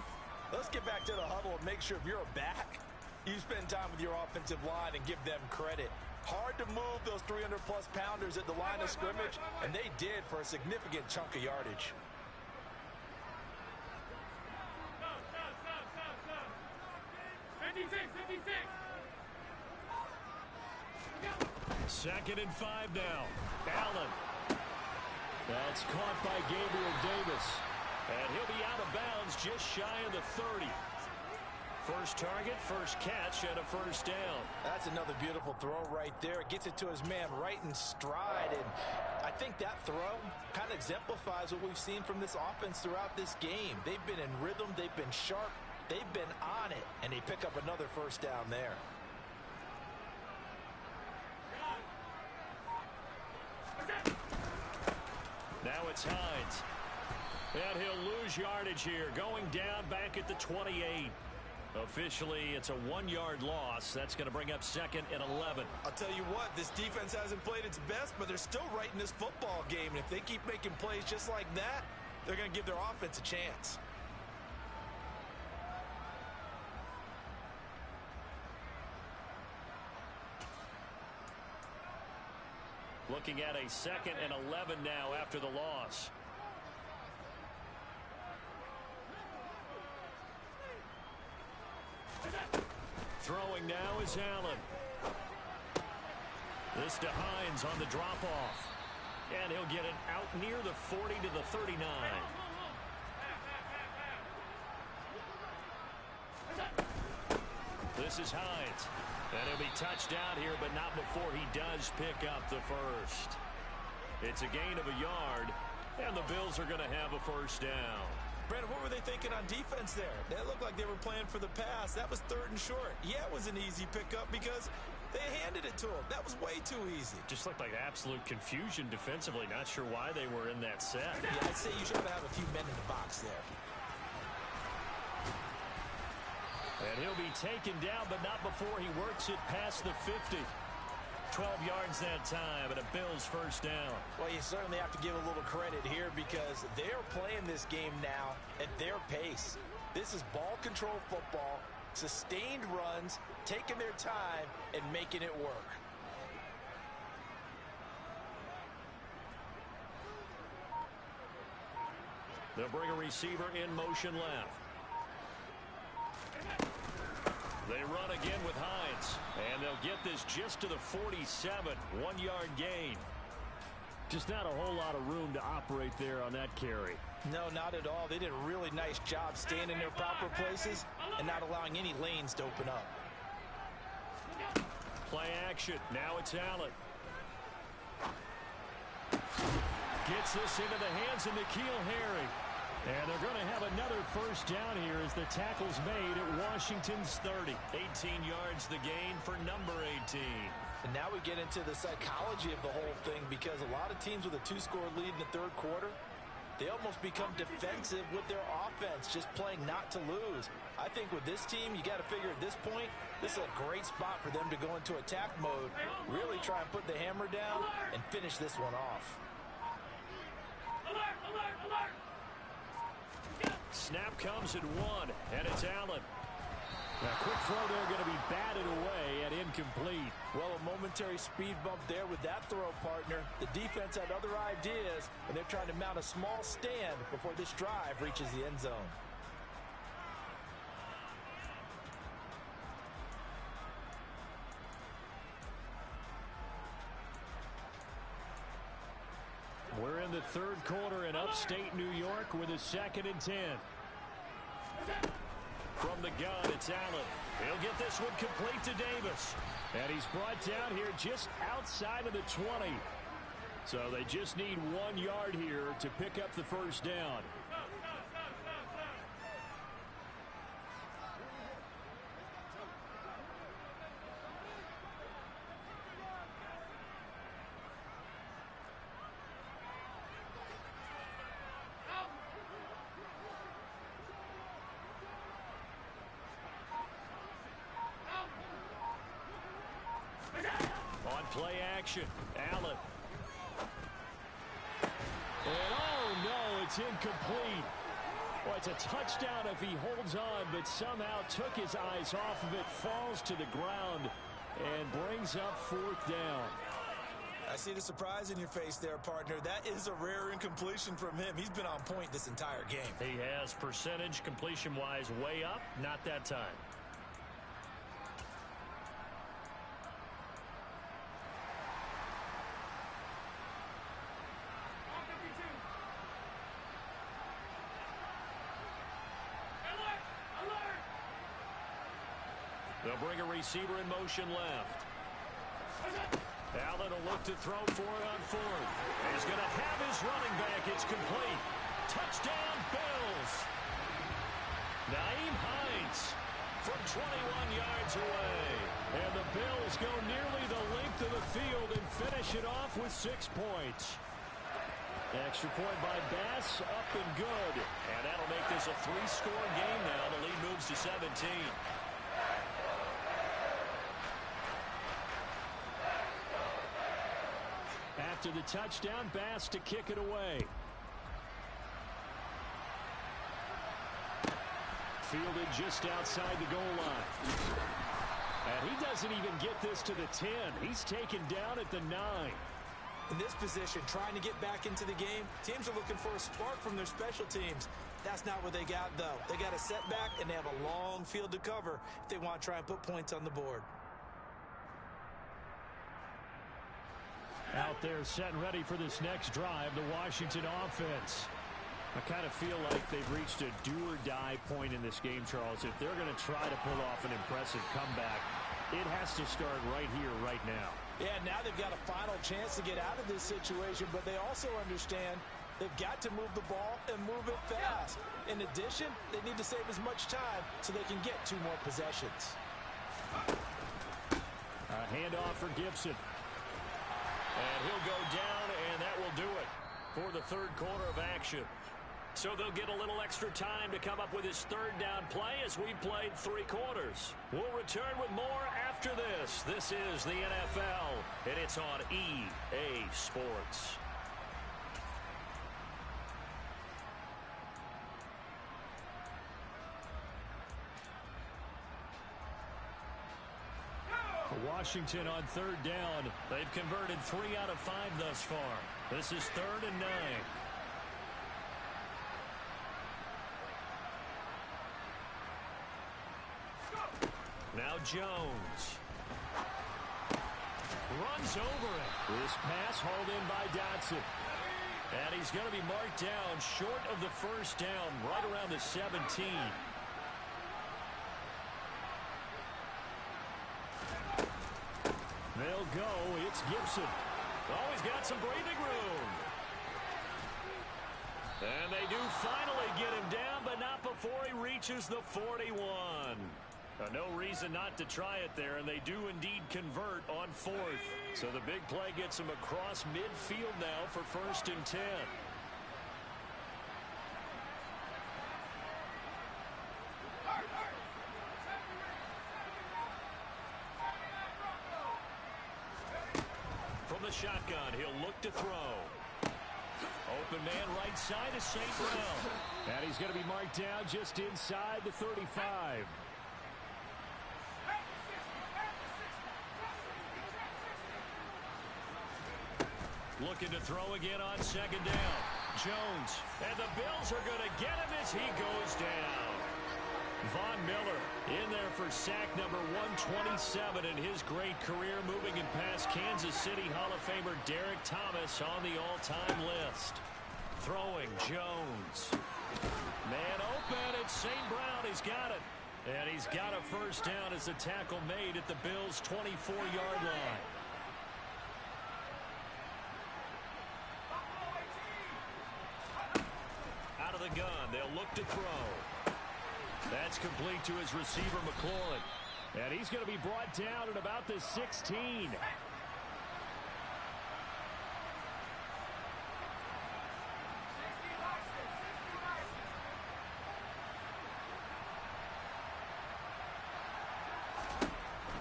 Speaker 2: Let's get back to the huddle and make sure if you're a back, you spend time with your offensive line and give them credit. Hard to move those 300-plus pounders at the line of scrimmage, and they did for a significant chunk of yardage.
Speaker 1: Second and 5 now. Allen. That's caught by Gabriel Davis. And he'll be out of bounds just shy of the 30. First target, first catch, and a 1st down.
Speaker 2: That's another beautiful throw right there. It gets it to his man right in stride. And I think that throw kind of exemplifies what we've seen from this offense throughout this game. They've been in rhythm. They've been sharp. They've been on it. And they pick up another 1st down there.
Speaker 1: Now it's Hines. And he'll lose yardage here. Going down back at the 28. Officially, it's a 1-yard loss. That's going to bring up 2nd and 11.
Speaker 2: I'll tell you what, this defense hasn't played its best, but they're still right in this football game. And if they keep making plays just like that, they're going to give their offense a chance.
Speaker 1: Looking at a 2nd and 11 now after the loss. Throwing now is Allen. This to Hines on the drop-off. And he'll get it out near the 40 to the 39. This is Hines. And he'll be touched out here, but not before he does pick up the 1st. It's a gain of a yard, and the Bills are going to have a 1st down.
Speaker 2: Brandon, what were they thinking on defense there? That looked like they were playing for the pass. That was 3rd and short. Yeah, it was an easy pickup because They handed it to him. That was way too easy.
Speaker 3: Just looked like absolute confusion defensively. Not sure why they were in that set.
Speaker 2: Yeah, I'd say you should have a few men in the box there.
Speaker 1: And he'll be taken down, but not before he works it past the 50. 12 yards that time, and a Bills first down.
Speaker 2: Well, you certainly have to give a little credit here because they're playing this game now at their pace. This is ball control football, sustained runs, taking their time, and making it work.
Speaker 1: They'll bring a receiver in motion left. They run again with Hines, and they'll get this just to the 47, 1-yard gain. Just not a whole lot of room to operate there on that carry.
Speaker 2: No, not at all. They did a really nice job staying in their proper places and not allowing any lanes to open up.
Speaker 1: Play action. Now it's Allen. Gets this into the hands of N'Keal Harry. And they're going to have another first down here as the tackle's made at Washington's 30. 18 yards the gain for number 18.
Speaker 2: And now we get into the psychology of the whole thing because a lot of teams with a 2-score lead in the third quarter, they almost become defensive with their offense, just playing not to lose. I think with this team, you got to figure at this point, this is a great spot for them to go into attack mode, really try and put the hammer down and finish this one off.
Speaker 4: Alert, alert, alert!
Speaker 1: Snap comes at 1, and it's Allen. Now, quick throw there going to be batted away and incomplete.
Speaker 2: Well, a momentary speed bump there with that throw, partner. The defense had other ideas, and they're trying to mount a small stand before this drive reaches the end zone.
Speaker 1: We're in the third quarter in upstate New York with a 2nd and 10. From the gun, it's Allen. He'll get this one complete to Davis. And he's brought down here just outside of the 20. So they just need 1 yard here to pick up the first down. Play action. Allen. And oh no, it's incomplete. Well, it's a touchdown if he holds on, but somehow took his eyes off of it, falls to the ground, and brings up 4th down.
Speaker 2: I see the surprise in your face there, partner. That is a rare incompletion from him. He's been on point this entire game.
Speaker 1: He has percentage completion-wise way up, not that time. They'll bring a receiver in motion left. Allen will look to throw for it on 4th. He's going to have his running back. It's complete. Touchdown, Bills. Nyheim Hines from 21 yards away. And the Bills go nearly the length of the field and finish it off with 6 points. Extra point by Bass, up and good. And that'll make this a 3-score game now. The lead moves to 17. After the touchdown, Bass to kick it away. Fielded just outside the goal line. And he doesn't even get this to the 10. He's taken down at the 9.
Speaker 2: In this position, trying to get back into the game, teams are looking for a spark from their special teams. That's not what they got, though. They got a setback, and they have a long field to cover if they want to try and put points on the board.
Speaker 1: Out there set and ready for this next drive, the Washington offense. I kind of feel like they've reached a do-or-die point in this game, Charles. If they're going to try to pull off an impressive comeback, it has to start right here, right now.
Speaker 2: Yeah, now they've got a final chance to get out of this situation, but they also understand they've got to move the ball and move it fast. In addition, they need to save as much time so they can get 2 more possessions.
Speaker 1: Handoff for Gibson. And he'll go down, and that will do it for the third quarter of action. So they'll get a little extra time to come up with his third down play as we've played 3 quarters. We'll return with more after this. This is the NFL, and it's on EA Sports. Washington on third down. They've converted 3 out of 5 thus far. This is 3rd and 9. Now Jones. Runs over it. This pass hauled in by Dotson. And he's going to be marked down short of the first down, right around the 17. They'll go. It's Gibson. Oh, he's got some breathing room. And they do finally get him down, but not before he reaches the 41. No reason not to try it there, and they do indeed convert on 4th. So the big play gets him across midfield now for 1st and 10. From the shotgun, he'll look to throw. Open man right side is St. Brown. And he's going to be marked down just inside the 35. Looking to throw again on 2nd down. Jones. And the Bills are going to get him as he goes down. Von Miller in there for sack number 127 in his great career, moving and past Kansas City Hall of Famer Derek Thomas on the all-time list. Throwing Jones. Man open. It's St. Brown. He's got it. And he's got a first down as the tackle made at the Bills' 24-yard line. Out of the gun, they'll look to throw. That's complete to his receiver, McLaurin. And he's going to be brought down at about the 16.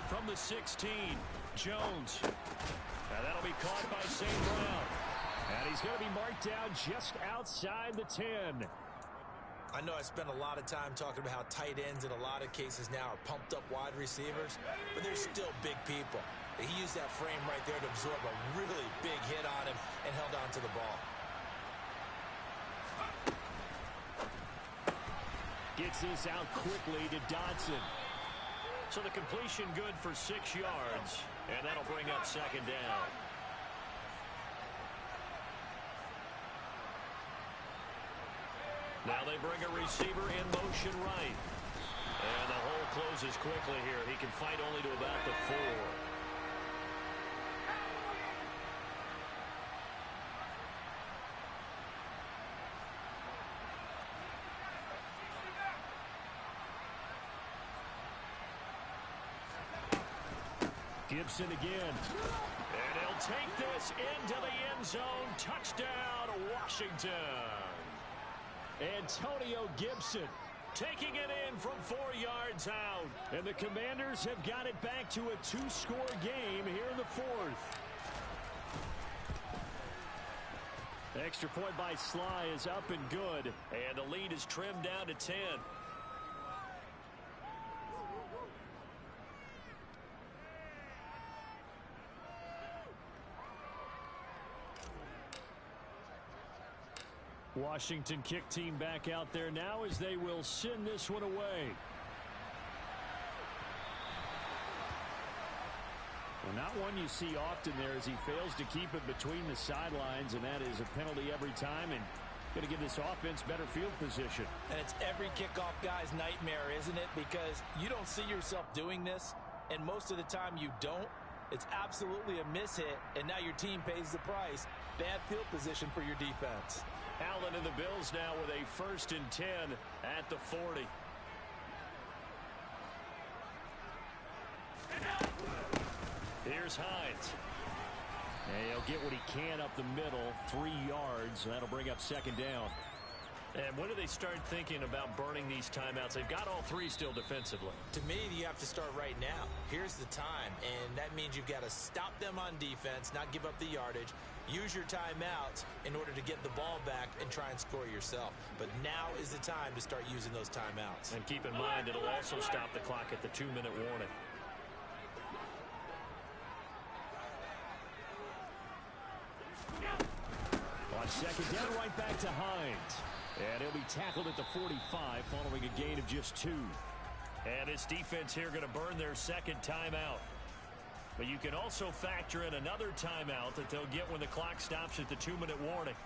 Speaker 1: From the 16, Jones. And that'll be caught by St. Brown. And he's going to be marked down just outside the 10.
Speaker 2: I know I spent a lot of time talking about how tight ends in a lot of cases now are pumped up wide receivers, but they're still big people. He used that frame right there to absorb a really big hit on him and held on to the ball.
Speaker 1: Gets this out quickly to Dotson. So the completion good for 6 yards, and that'll bring up 2nd down. Now they bring a receiver in motion right. And the hole closes quickly here. He can fight only to about the 4. Gibson again. And he'll take this into the end zone. Touchdown, Washington. Antonio Gibson taking it in from 4 yards out. And the Commanders have got it back to a 2-score game here in the 4th. Extra point by Sly is up and good. And the lead is trimmed down to 10. Washington kick team back out there now as they will send this one away. Well, not one you see often there as he fails to keep it between the sidelines, and that is a penalty every time and going to give this offense better field position.
Speaker 2: And it's every kickoff guy's nightmare, isn't it? Because you don't see yourself doing this, and most of the time you don't. It's absolutely a mishit, and now your team pays the price. Bad field position for your defense.
Speaker 1: Allen and the Bills now with a 1st and 10 at the 40. Here's Hines. And he'll get what he can up the middle, 3 yards. That'll bring up second down. And when do they start thinking about burning these timeouts? They've got all 3 still defensively.
Speaker 2: To me, you have to start right now. Here's the time, and that means you've got to stop them on defense, not give up the yardage, use your timeouts in order to get the ball back and try and score yourself. But now is the time to start using those timeouts.
Speaker 1: And keep in mind, it'll also stop the clock at the 2-minute warning. On second down, right back to Hines. And he'll be tackled at the 45 following a gain of just 2. And this defense here going to burn their second timeout. But you can also factor in another timeout that they'll get when the clock stops at the 2-minute warning.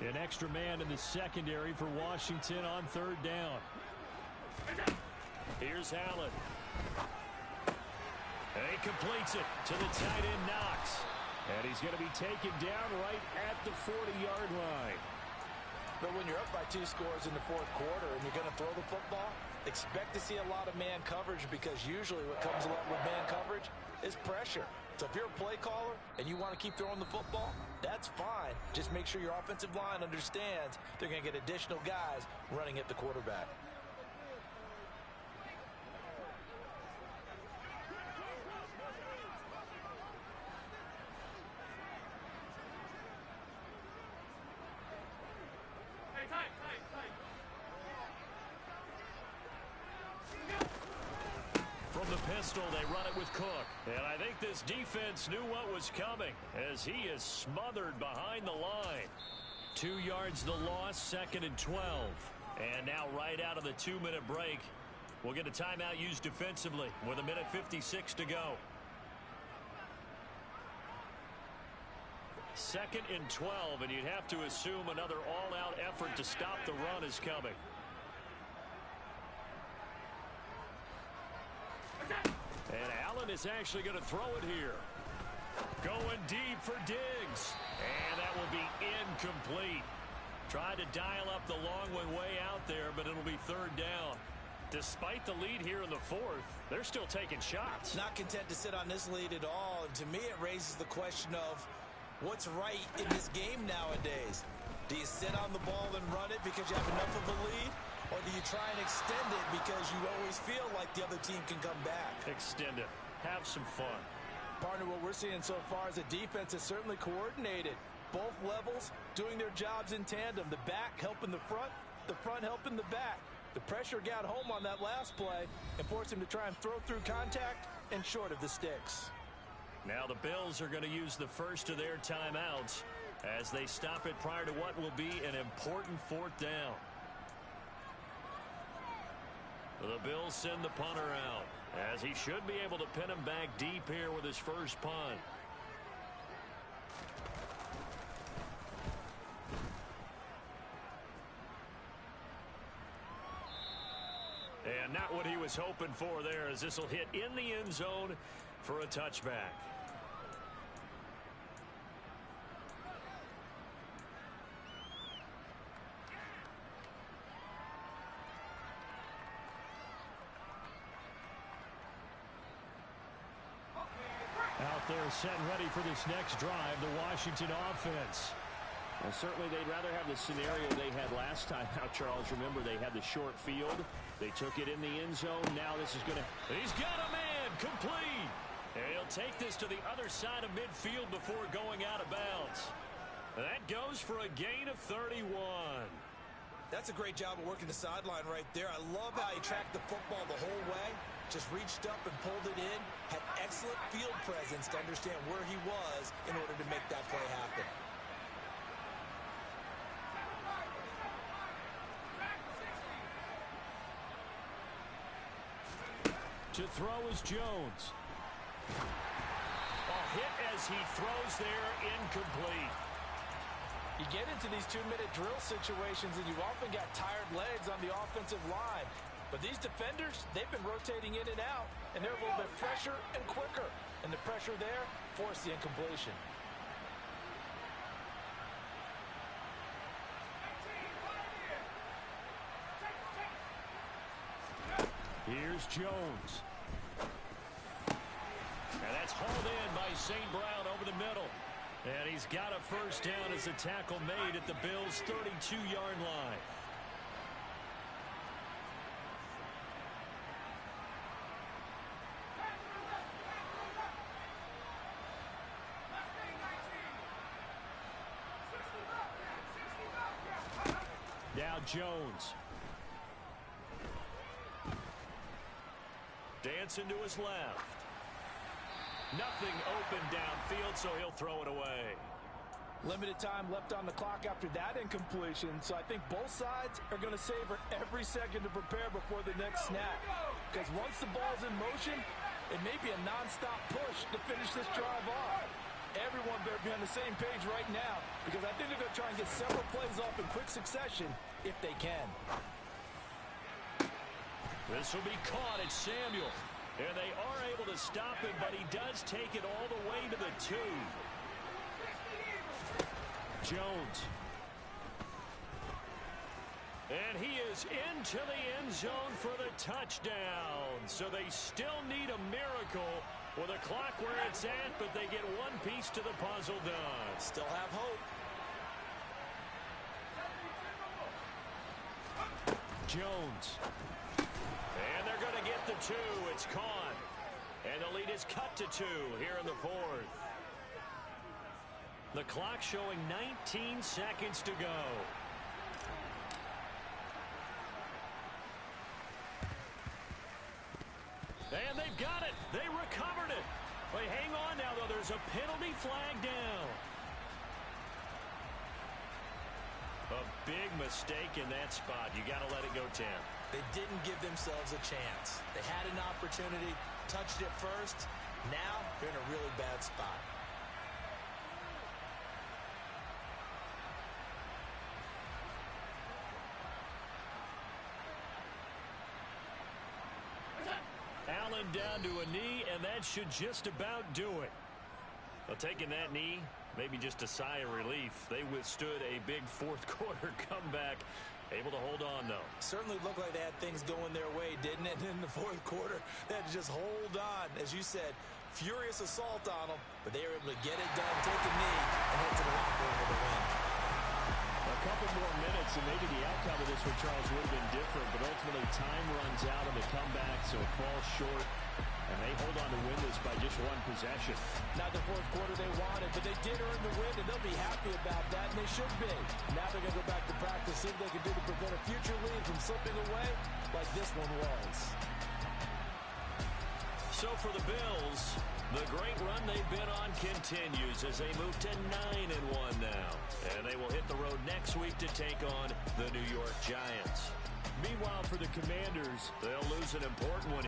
Speaker 1: An extra man in the secondary for Washington on third down. Here's Allen. And he completes it to the tight end, Knox. And he's going to be taken down right at the 40-yard line.
Speaker 2: But when you're up by 2 scores in the fourth quarter and you're going to throw the football, expect to see a lot of man coverage, because usually what comes along with man coverage is pressure. So if you're a play caller and you want to keep throwing the football, that's fine. Just make sure your offensive line understands they're going to get additional guys running at the quarterback.
Speaker 1: From the pistol, they run it with Cook. And I think this defense knew what was coming as he is smothered behind the line. 2 yards the loss, 2nd and 12. And now right out of the 2-minute break, we'll get a timeout used defensively with 1:56 to go. 2nd and 12, and you'd have to assume another all-out effort to stop the run is coming. And Allen is actually going to throw it here. Going deep for Diggs. And that will be incomplete. Tried to dial up the long one way out there, but it'll be third down. Despite the lead here in the fourth, they're still taking shots.
Speaker 2: Not content to sit on this lead at all. And to me, it raises the question of what's right in this game nowadays. Do you sit on the ball and run it because you have enough of a lead? Or do you try and extend it because you always feel like the other team can come back?
Speaker 1: Extend it. Have some fun.
Speaker 2: Partner, what we're seeing so far is a defense is certainly coordinated. Both levels doing their jobs in tandem. The back helping the front helping the back. The pressure got home on that last play and forced him to try and throw through contact and short of the sticks.
Speaker 1: Now the Bills are going to use the first of their timeouts as they stop it prior to what will be an important 4th down. The Bills send the punter out as he should be able to pin him back deep here with his first punt. And not what he was hoping for there, as this will hit in the end zone for a touchback. Out there set and ready for this next drive, the Washington offense.
Speaker 7: Well, certainly they'd rather have the scenario they had last time out, Charles. Remember, they had the short field. They took it in the end zone. Now this is going to...
Speaker 1: He's got a man, complete. And he'll take this to the other side of midfield before going out of bounds. That goes for a gain of 31.
Speaker 2: That's a great job of working the sideline right there. I love how he tracked the football the whole way. Just reached up and pulled it in. Had excellent field presence to understand where he was in order to make that play happen.
Speaker 1: To throw is Jones. A hit as he throws there, incomplete.
Speaker 2: You get into these 2-minute drill situations and you often got tired legs on the offensive line. But these defenders, they've been rotating in and out, and they're a little bit fresher and quicker. And the pressure there forced the incompletion.
Speaker 1: Here's Jones. And that's hauled in by St. Brown over the middle. And he's got a first down as a tackle made at the Bills' 32-yard line. Now Jones. Dancing to his left. Nothing open downfield, so he'll throw it away.
Speaker 8: Limited time left on the clock after that incompletion, so I think both sides are going to savor every second to prepare before the next snap. Because once the ball's in motion, it may be a non-stop push to finish this drive off. Everyone better be on the same page right now, because I think they're going to try and get several plays off in quick succession if they can.
Speaker 1: This will be caught at Samuel. And they are able to stop him, but he does take it all the way to the 2. Jones. And he is into the end zone for the touchdown. So they still need a miracle with the clock where it's at, but they get one piece to the puzzle done.
Speaker 2: Still have hope.
Speaker 1: Jones. And they're going to get the 2. It's caught. And the lead is cut to 2 here in the 4th. The clock showing 19 seconds to go. And they've got it. They recovered it. They hang on now, though. There's a penalty flag down. A big mistake in that spot. You got to let it go 10.
Speaker 2: They didn't give themselves a chance. They had an opportunity, touched it first. Now they're in a really bad spot.
Speaker 1: Allen down to a knee, and that should just about do it. Well, taking that knee, maybe just a sigh of relief. They withstood a big fourth-quarter comeback. Able to hold on, though.
Speaker 2: Certainly looked like they had things going their way, didn't it? And in the fourth quarter, they had to just hold on. As you said, furious assault on them, but they were able to get it done, take a knee, and head to the locker room with a win.
Speaker 7: A couple more minutes, and maybe the outcome of this for Charles would have been different, but ultimately time runs out on the comeback, so it falls short, and they hold on to win this by just one possession.
Speaker 8: Not the fourth quarter they wanted, but they did earn the win, and they'll be happy about that, and they should be. Now they're going to go back to practice, see what they can do to prevent a future lead from slipping away like this one was.
Speaker 1: So for the Bills, the great run they've been on continues as they move to 9-1 now. And they will hit the road next week to take on the New York Giants.
Speaker 7: Meanwhile, for the Commanders,
Speaker 1: They'll lose an important one.